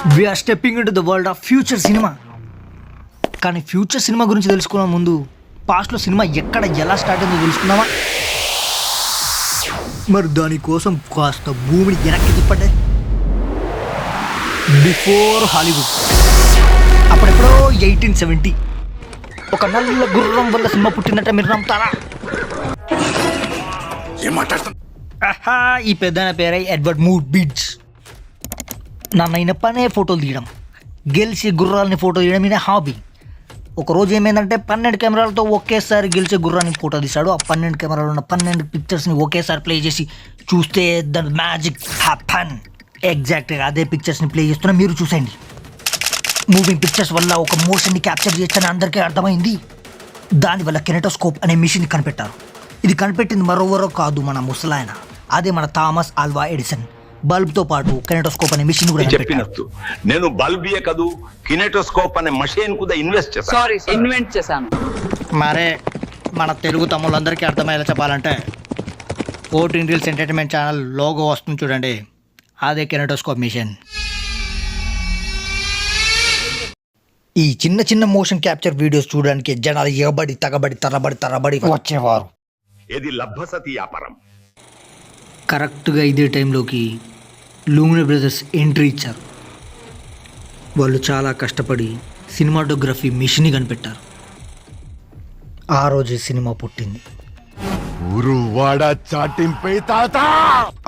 We are stepping into the world of future cinema. కానీ future cinema గురించి తెలుసుకున్న ముందు పాస్ట్లో సినిమా ఎక్కడ ఎలా స్టార్ట్ అయిందో తెలుసుకుందామా? మరి దానికోసం కాస్త భూమిని వెనక్కి తిప్పండి. బిఫోర్ హాలీవుడ్, అప్పుడెప్పుడో 1870 ఒక నల్ల గుర్రం వల్ల సినిమా పుట్టినట్ట మీరు నమ్ముతారా? ఈ పెద్ద పేరే ఎడ్వర్డ్ మూడ్ బిడ్జ్. నన్నైన పనే ఫోటోలు తీయడం, గెలిచి గుర్రాలని ఫోటో తీయడం ఈయన హాబీ. ఒకరోజు ఏమైందంటే 12 కెమెరాలతో ఒకేసారి గెలిచే గుర్రాన్ని ఫోటో తీశాడు. ఆ 12 కెమెరాలు ఉన్న 12 పిక్చర్స్ని ఒకేసారి ప్లే చేసి చూస్తే ద మ్యాజిక్ హ్యాపన్. ఎగ్జాక్ట్గా అదే పిక్చర్స్ని ప్లే చేస్తున్నా, మీరు చూసేయండి. మూవింగ్ పిక్చర్స్ వల్ల ఒక మోషన్ని క్యాప్చర్ చేయొచ్చని అందరికీ అర్థమైంది. దానివల్ల కెనటోస్కోప్ అనే మిషన్ కనిపెట్టారు. ఇది కనిపెట్టింది మరోవరో కాదు, మన ముసలాయన, అదే మన థామస్ ఆల్వా ఎడిసన్. బల్బ్తో పాటు కెనటోస్కోప్ అనే మిషన్ కూడా చెప్పినట్టు నేను బల్బియే కాదు కినెటోస్కోప్ అనే మషిన్ కూడా ఇన్వెంట్ చేశాను. మరే మన తెలుగు తమ్ముళ్ళందరికీ అర్థమయ్యేలా చెప్పాలంటే 14 రీల్స్ ఎంటర్టైన్మెంట్ ఛానల్ లోగో వస్తుంది చూడండి, అదే కెనటోస్కోప్ మిషన్. ఈ చిన్న చిన్న మోషన్ క్యాప్చర్ వీడియోస్ చూడడానికి జనాలు ఎగబడి తరబడి వచ్చేవారు. ఇది లభ్యసతి వ్యాపారం. కరెక్ట్గా ఇదే టైంలోకి లూమినర్ బ్రదర్స్ ఎంట్రీ ఇచ్చారు. వాళ్ళు చాలా కష్టపడి సినిమాటోగ్రఫీ మిషన్ని కనిపెట్టారు. ఆ రోజు సినిమా పుట్టింది.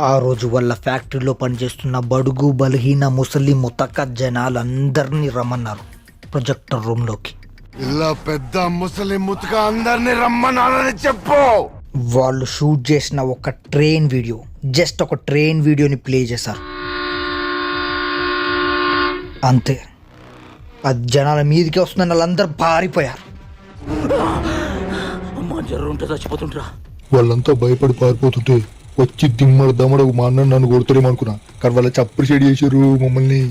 ఆ రోజు వాళ్ళ ఫ్యాక్టరీలో పనిచేస్తున్న బడుగు బలహీన ముసలి ముతక జనాలందరినీ రమ్మన్నారు ప్రొజెక్టర్ రూమ్లోకి. ఇలా పెద్ద ముసలి ముతక అందరినీ రమ్మన్నారని చెప్పు. వాళ్ళు షూట్ చేసిన ఒక ట్రైన్ వీడియో, జస్ట్ ఒక ట్రైన్ వీడియోని ప్లే చేశారు. అంతే, అది జనాల మీదకి వస్తుందని వాళ్ళందరూ పారిపోయారు. వాళ్ళంతా భయపడి పారిపోతుంటే వచ్చి దిమ్మడు దమ్మడు మా అన్న నన్ను కొడతారేమనుకున్నా, కానీ వాళ్ళ చప్పుడు షేడ్ చేసారు మమ్మల్ని.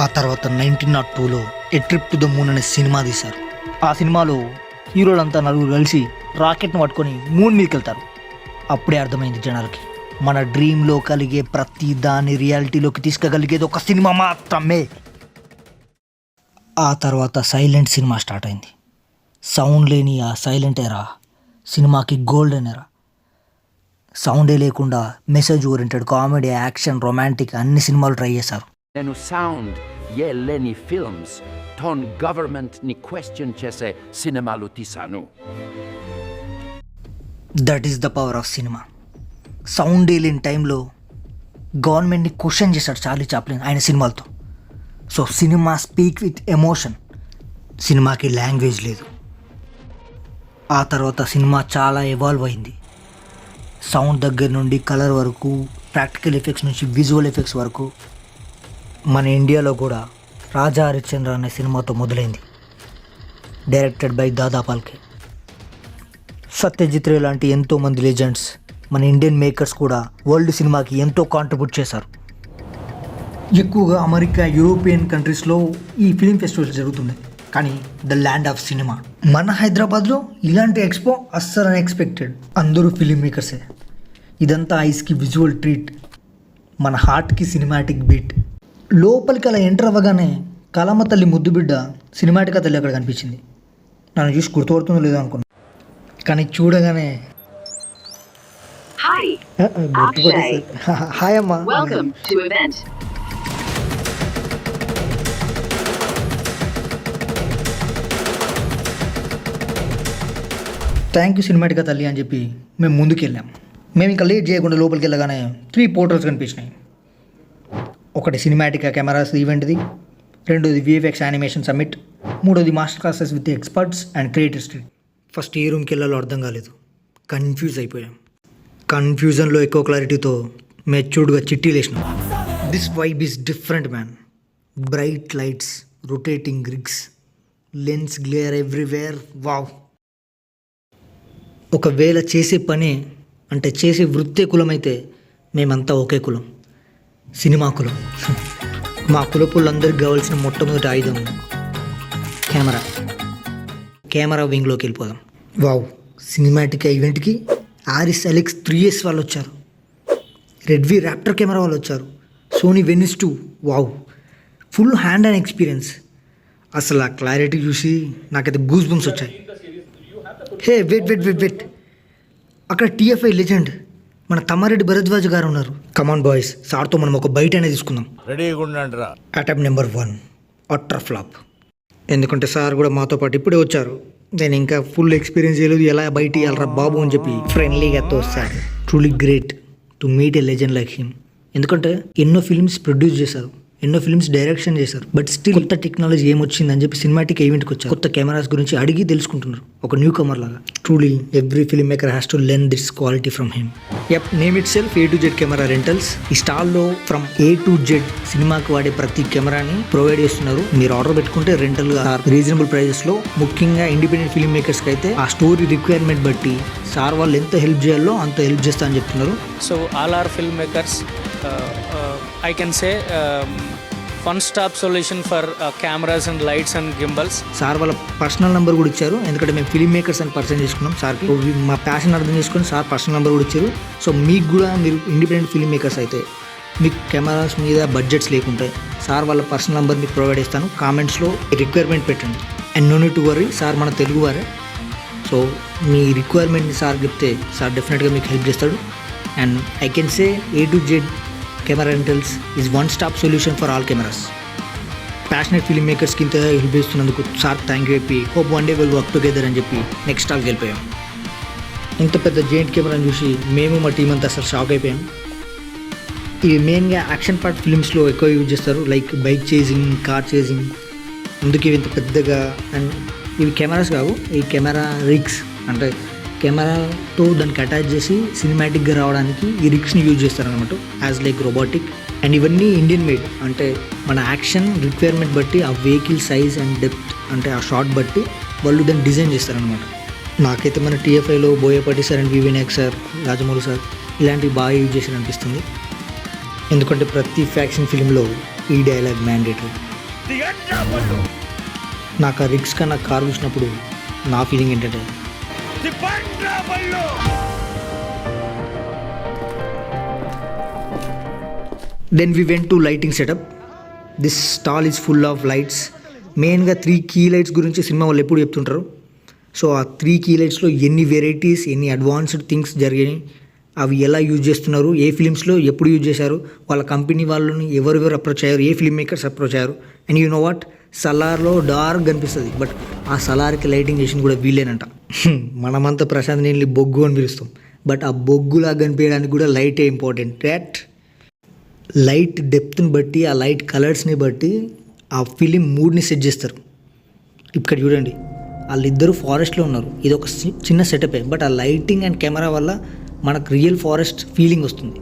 ఆ తర్వాత 1902లో ఏ ట్రిప్ టు ద మూన్ అనే సినిమా తీశారు. ఆ సినిమాలో హీరోలంతా నలుగురు కలిసి రాకెట్ను పట్టుకొని మూన్ మీదకి వెళ్తారు. అప్పుడే అర్థమైంది జనాలకి, మన డ్రీమ్లో కలిగే ప్రతి దాన్ని రియాలిటీలోకి తీసుకెళ్ళగలిగేది ఒక సినిమా మాత్రమే. ఆ తర్వాత సైలెంట్ సినిమా స్టార్ట్ అయింది. సౌండ్ లేని ఆ సైలెంట్ ఎరా సినిమాకి గోల్డెన్ ఎరా. సౌండే లేకుండా message oriented comedy, action, romantic అన్ని సినిమాలు ట్రై చేశారు. నేను సౌండ్ లేని ఫిల్మ్స్ టోన్ గవర్నమెంట్ ని క్వశ్చన్ చేసే సినిమాలు తీశాను. That is the power of cinema. Sound లేని టైంలో గవర్నమెంట్ని క్వశ్చన్ చేశాడు చార్లీ చాప్లిన్ ఆయన సినిమాలతో. So cinema speak with emotion. సినిమాకి లాంగ్వేజ్ లేదు. ఆ తర్వాత సినిమా చాలా ఎవాల్వ్ అయింది. సౌండ్ దగ్గర నుండి కలర్ వరకు, ప్రాక్టికల్ ఎఫెక్ట్స్ నుంచి విజువల్ ఎఫెక్ట్స్ వరకు. మన ఇండియాలో కూడా రాజా హరిశ్చంద్ర అనే సినిమాతో మొదలైంది, డైరెక్టెడ్ బై దాదా పాల్కే. సత్యజిత్ రే లాంటి ఎంతోమంది లెజెండ్స్, మన ఇండియన్ మేకర్స్ కూడా వరల్డ్ సినిమాకి ఎంతో కాంట్రిబ్యూట్ చేశారు. ఎక్కువగా అమెరికా, యూరోపియన్ కంట్రీస్లో ఈ ఫిలిం ఫెస్టివల్స్ జరుగుతున్నాయి. కానీ ద ల్యాండ్ ఆఫ్ సినిమా మన హైదరాబాద్లో ఇలాంటి ఎక్స్పో అస్సలు అన్ఎక్స్పెక్టెడ్. అందరూ ఫిలిం మేకర్సే. ఇదంతా ఐస్కి విజువల్ ట్రీట్, మన హార్ట్కి సినిమాటిక్ బీట్. లోపలికి అలా ఎంటర్ అవ్వగానే కలమ్మ తల్లి ముద్దు బిడ్డ సినిమాటిక్ తల్లి అక్కడ కనిపించింది. నన్ను చూసి గుర్తుపడుతుందో లేదో అనుకున్నా, కానీ చూడగానే హాయ్ అమ్మా. థ్యాంక్ యూ సినిమాటిక్ తల్లి అని చెప్పి మేము ముందుకు వెళ్ళాం. మేము ఇంకా లేట్ చేయకుండా లోపలికి వెళ్ళగానే 3 పోర్టల్స్ కనిపించినాయి. ఒకటి సినిమాటిక్ కెమెరాస్ ఈవెంట్ది, రెండోది విఎఫ్ఎక్స్ యానిమేషన్ సమ్మిట్, మూడోది master classes with experts and creator street. First ఏ రూమ్కి వెళ్ళాలో అర్థం కాలేదు, కన్ఫ్యూజ్ అయిపోయాం. కన్ఫ్యూజన్లో ఎక్కువ క్లారిటీతో మెచ్యూర్డ్గా చిట్టీలు వేసినాం. This vibe is different man. Bright lights, rotating rigs, lens glare everywhere. Wow. ఒకవేళ చేసే పనే అంటే చేసే వృత్తే కులమైతే మేమంతా ఒకే కులం, సినిమా కులం. మా కులపులందరికీ కావాల్సిన మొట్టమొదటి ఆయుధం కెమెరా. కెమెరా వింగ్లోకి వెళ్ళిపోదాం. వావ్, సినిమాటిక్ ఈవెంట్కి ఆరిస్ ఎలెక్స్ 3S వాళ్ళు వచ్చారు, రెడ్వి ర్యాప్టర్ కెమెరా వాళ్ళు వచ్చారు, Sony Venice 2 wow, full hand and experience. అసలు ఆ క్లారిటీ చూసి నాకైతే గూస్ బంప్స్ వచ్చాయి. హే వెయిట్, అక్కడ టీఎఫ్ఐ లెజెండ్ మన తమ్మారెడ్డి భరద్వాజ్ గారు ఉన్నారు. కమాన్ బాయ్స్, సార్తో మనం ఒక బైట్ అనేది తీసుకుందాం. రెడీగా ఉండండిరా. Attempt number 1 utter flop. ఎందుకంటే సార్ కూడా మాతో పాటు ఇప్పుడే వచ్చారు. నేను ఇంకా ఫుల్ ఎక్స్పీరియన్స్ చేయలేదు, ఎలా బయట ఇవ్వాలరా బాబు అని చెప్పి ఫ్రెండ్లీగా తోస్తారు. Truly great to meet a legend like him. ఎందుకంటే ఎన్నో ఫిల్మ్స్ ప్రొడ్యూస్ చేశారు, ఎన్నో ఫిల్మ్స్ డైరెక్షన్ చేశారు, బట్ స్టిల్ కొత్త టెక్నాలజీ ఏమొచ్చింది అని చెప్పి సినిమాటిక్ ఈవెంట్కి వచ్చారు. కొత్త కెమెరాస్ గురించి అడిగి తెలుసుకుంటున్నారు, ఒక న్యూ కమర్ లాగా. Truly every film maker has to learn this quality from him. Yup, name it self A to Z camera rentals. ఈ స్టాల్లో ఫ్రమ్ A to Z సినిమాకి వాడే ప్రతి కెమెరాని ప్రొవైడ్ చేస్తున్నారు. మీరు ఆర్డర్ పెట్టుకుంటే రెంటల్ గా రీజనబుల్ ప్రైజెస్ లో, ముఖ్యంగా ఇండిపెండెంట్ ఫిల్మ్ మేకర్స్ కి అయితే ఆ స్టోరీ రిక్వైర్మెంట్ బట్టి సార్ వాళ్ళు ఎంత హెల్ప్ చేయాలో అంత హెల్ప్ చేస్తా అని చెప్తున్నారు. So all our filmmakers, I can say, one-stop solution for cameras and lights and gimbals. Sir వాళ్ళ పర్సనల్ నెంబర్ కూడా ఇచ్చారు, ఎందుకంటే మేము ఫిల్మ్ మేకర్స్ అని పర్సన్ చేసుకున్నాం సార్కి. మా ప్యాషన్ అర్థం చేసుకొని సార్ పర్సనల్ నెంబర్ కూడా ఇచ్చారు. సో మీకు కూడా, మీరు ఇండిపెండెంట్ ఫిల్మ్ మేకర్స్ అయితే మీకు కెమెరాస్ మీద బడ్జెట్స్ లేకుంటాయి, సార్ వాళ్ళ పర్సనల్ నెంబర్ మీకు ప్రొవైడ్ చేస్తాను. కామెంట్స్లో రిక్వైర్మెంట్ పెట్టండి. And no need to worry, sir మన తెలుగు వారే. సో మీ రిక్వైర్మెంట్ని సార్ చెప్తే సార్ డెఫినెట్గా మీకు హెల్ప్ చేస్తాడు. And I can say A to Z camera rentals is one stop solution for all cameras. Passionate film మేకర్స్కి ఇంత హెల్ప్ చేస్తున్నందుకు సార్ థ్యాంక్ యూ చెప్పి, hope one day will work together అని చెప్పి నెక్స్ట్ స్టాల్కి వెళ్ళిపోయాం. ఇంత పెద్ద జెయింట్ కెమెరాని చూసి మేము మా టీం అంతా అసలు షాక్ అయిపోయాం. ఇవి మెయిన్గా యాక్షన్ పార్ట్ ఫిల్మ్స్లో ఎక్కువ యూజ్ చేస్తారు, like bike chasing, car chasing. అందుకే ఇవి ఇంత పెద్దగా. అండ్ ఇవి కెమెరాస్ కావు, ఈ కెమెరా రిగ్స్, అంటే కెమెరాతో దానికి అటాచ్ చేసి సినిమాటిక్గా రావడానికి ఈ రిగ్స్ని యూజ్ చేస్తారనమాట, యాజ్ లైక్ రోబోటిక్. అండ్ ఇవన్నీ ఇండియన్ మేడ్, అంటే మన యాక్షన్ రిక్వైర్మెంట్ బట్టి ఆ వెహికల్ సైజ్ అండ్ డెప్త్, అంటే ఆ షాట్ బట్టి వాళ్ళు దాన్ని డిజైన్ చేస్తారనమాట. నాకైతే మన టీఎఫ్ఐలో Boyapati sir and VV Vinayak sir, Rajamouli sir ఇలాంటివి బాగా యూజ్ చేశారు అనిపిస్తుంది. ఎందుకంటే ప్రతి ఫ్యాక్షన్ ఫిల్మ్లో ఈ డైలాగ్ మ్యాండేటరీ. నాకు ఆ రిగ్స్ కన్నా కార్ చూసినప్పుడు నా ఫీలింగ్ ఏంటంటే, then we went to lighting setup. This stall is full of lights. మెయిన్గా 3 కీ లైట్స్ గురించి సినిమా వాళ్ళు ఎప్పుడు చెప్తుంటారు. సో ఆ 3 కీ లైట్స్లో ఎన్ని వెరైటీస్, ఎన్ని అడ్వాన్స్డ్ థింగ్స్ జరిగాయి, అవి ఎలా యూజ్ చేస్తున్నారు, ఏ ఫిలిమ్స్లో ఎప్పుడు యూజ్ చేశారు, వాళ్ళ కంపెనీ వాళ్ళని ఎవరెవరు అప్రోచ్ అయ్యారు, ఏ ఫిల్మ్ మేకర్స్ అప్రోచ్ అయ్యారు. అండ్ యూ నో వాట్, సలార్లో డార్క్ కనిపిస్తుంది, బట్ ఆ సలార్కి లైటింగ్ చేసిన కూడా వీళ్ళేనంట. మనమంతా ప్రశాంత్ నీళ్ళని బొగ్గు అని పిలుస్తాం, బట్ ఆ బొగ్గులా కనిపించడానికి కూడా లైటే ఇంపార్టెంట్. దట్ లైట్ డెప్త్ని బట్టి, ఆ లైట్ కలర్స్ని బట్టి ఆ ఫిలిం మూడ్ని సెట్ చేస్తారు. ఇక్కడ చూడండి, వాళ్ళిద్దరూ ఫారెస్ట్లో ఉన్నారు, ఇది ఒక చిన్న సెటపే, బట్ ఆ లైటింగ్ అండ్ కెమెరా వల్ల మనకు రియల్ ఫారెస్ట్ ఫీలింగ్ వస్తుంది.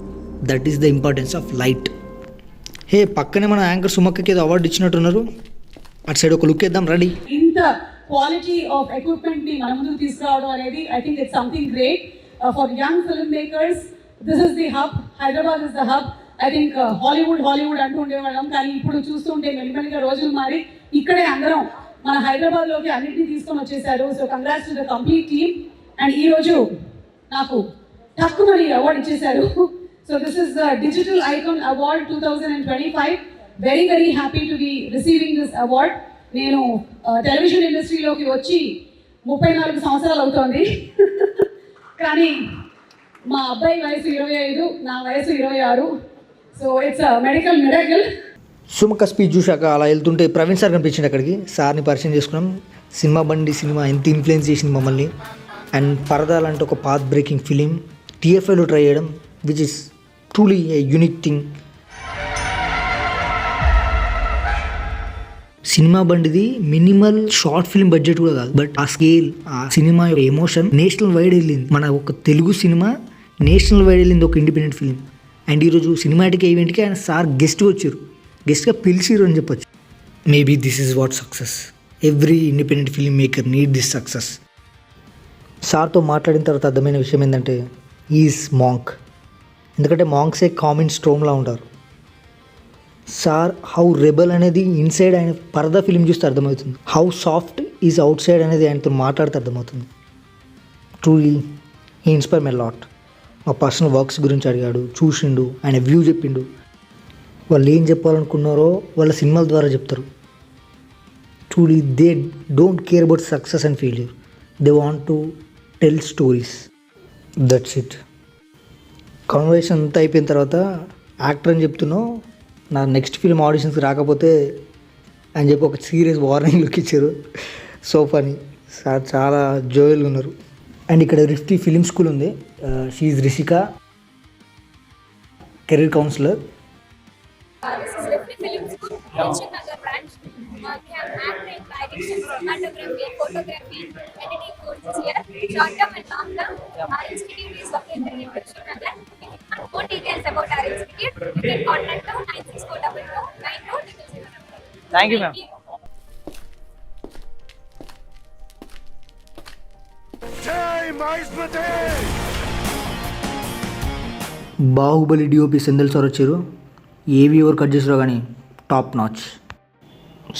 That is the importance of light. Hey, పక్కనే మన యాంకర్ సుమక్కకి ఏదో అవార్డు ఇచ్చినట్టున్నారు, అటు సైడ్ ఒక లుక్ వేద్దాం, రెడీ. ఇంత క్వాలిటీ ఆఫ్ ఎక్విప్మెంట్ ని మన ముందుకు తీసుకురావడం అనేది I think it's something great for young film makers. This is the hub, Hyderabad is the hub. I think Hollywood అంటూ ఉండేవాళ్ళం, కానీ ఇప్పుడు చూస్తుంటే మెల్లిమెల్లిగా రోజులు మారి ఇక్కడే అందరం మన హైదరాబాద్లోకి అన్నింటినీ తీసుకొని వచ్చేసారు. So congrats to the complete team. And ఈరోజు నాకు తక్కువని అవార్డు ఇచ్చేశారు. So this is the digital icon award 2025. Very very happy to be receiving this award. నేను టెలివిజన్ ఇండస్ట్రీలోకి వచ్చి 34 సంవత్సరాలు అవుతోంది, కానీ మా అబ్బాయి వయసు 25, నా వయసు 26. So it's medical miracle. సుమక్క స్పీచ్ చూశాక అలా వెళ్తుంటే ప్రవీణ్ సార్ కనిపించింది అక్కడికి. సార్ని పరిచయం చేసుకున్నాం. సినిమా బండి సినిమా ఎంత ఇన్ఫ్లుయెన్స్ చేసింది మమ్మల్ని. అండ్ పరదా లాంటి ఒక పాత్ బ్రేకింగ్ ఫిలిం టీఎఫ్ఐలో ట్రై చేయడం, which is truly a unique thing. సినిమా బండిది మినిమల్ షార్ట్ ఫిల్మ్ బడ్జెట్ కూడా కాదు, బట్ ఆ స్కేల్, ఆ సినిమా ఎమోషన్ నేషనల్ వైడ్ వెళ్ళింది. మన ఒక తెలుగు సినిమా నేషనల్ వైడ్ వెళ్ళింది, ఒక ఇండిపెండెంట్ ఫిలిం. అండ్ ఈరోజు సినిమాటిక్ ఈవెంట్కి ఆయన సార్ గెస్ట్గా వచ్చారు, గెస్ట్గా పిలిచిరు అని చెప్పొచ్చు. Maybe this is what success. Every independent film maker need this success. సార్తో మాట్లాడిన తర్వాత అర్థమైన విషయం ఏంటంటే, ఈజ్ మాంక్. ఎందుకంటే మాంక్సే కామన్ స్ట్రోమ్లా ఉంటారు. సార్ హౌ రెబల్ అనేది ఇన్సైడ్ ఆయన పరదా ఫిలిం చూస్తే అర్థమవుతుంది, how soft is out side అనేది ఆయనతో మాట్లాడితే అర్థమవుతుంది. Truly he inspire my lot. మా పర్సనల్ వర్క్స్ గురించి అడిగాడు, చూసిండు, ఆయన వ్యూ చెప్పిండు. వాళ్ళు ఏం చెప్పాలనుకున్నారో వాళ్ళ సినిమాల ద్వారా చెప్తారు. Truly they don't care about success and failure, they want to tell stories. That's it. Conversation అంతా అయిపోయిన తర్వాత యాక్టర్ అని చెప్తున్నావు, నా నెక్స్ట్ ఫిల్మ్ ఆడిషన్స్కి రాకపోతే అని చెప్పి ఒక సీరియస్ వార్నింగ్ లుక్ ఇచ్చారు. So funny. సార్ చాలా జోయల్గా ఉన్నారు. అండ్ ఇక్కడ రిఫ్టీ ఫిలిం స్కూల్ ఉంది. షీఈ్ Rishika, career counsellor. This is Rifty Film School, Ilchin Nagar branch. We have acting, direction, cinematography, photography, editing courses here. Short term and long term. Our institute is located in Ilchin Nagar. If you want more details about our institute, you can contact us 9642292007. Thank you, ma'am. జై Maheshmati. Baahubali DOP సెందల్ sir వచ్చారు. ఏవి ఎవరు cut చేసారో కానీ top notch.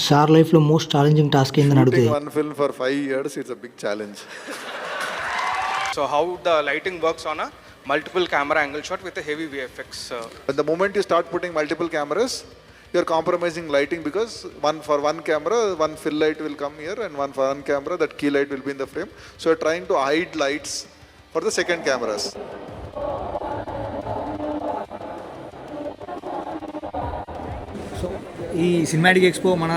Sir లైఫ్లో most challenging task ఏందని అడిగితే One film for 5 years, it's a big challenge. So how the lighting works on a multiple camera angle shot with a heavy VFX. But the moment you start putting multiple cameras, you're compromising lighting because for one camera, one fill light will come here, and for one camera, that key light will be in the frame. So you're trying to hide lights for the second cameras. So ఈ cinematic expo మన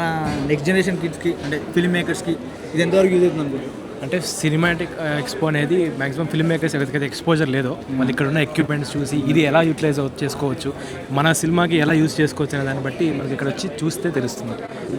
next generation కిడ్స్కి అంటే film మేకర్స్కి ఇది ఎంతవరకు use అవుతుంది అనుకుంటున్నాను? అంటే cinematic expo అనేది మ్యాక్సిమం ఫిల్మ్ మేకర్స్ ఎవరికైతే ఎక్స్పోజర్ లేదో వాళ్ళు ఇక్కడ ఉన్న ఎక్విప్మెంట్స్ చూసి ఇది ఎలా యూటిలైజ్ చేసుకోవచ్చు, మన సినిమాకి ఎలా యూజ్ చేసుకోవచ్చు అనే దాన్ని బట్టి మనకి ఇక్కడ వచ్చి చూస్తే తెలుస్తుంది.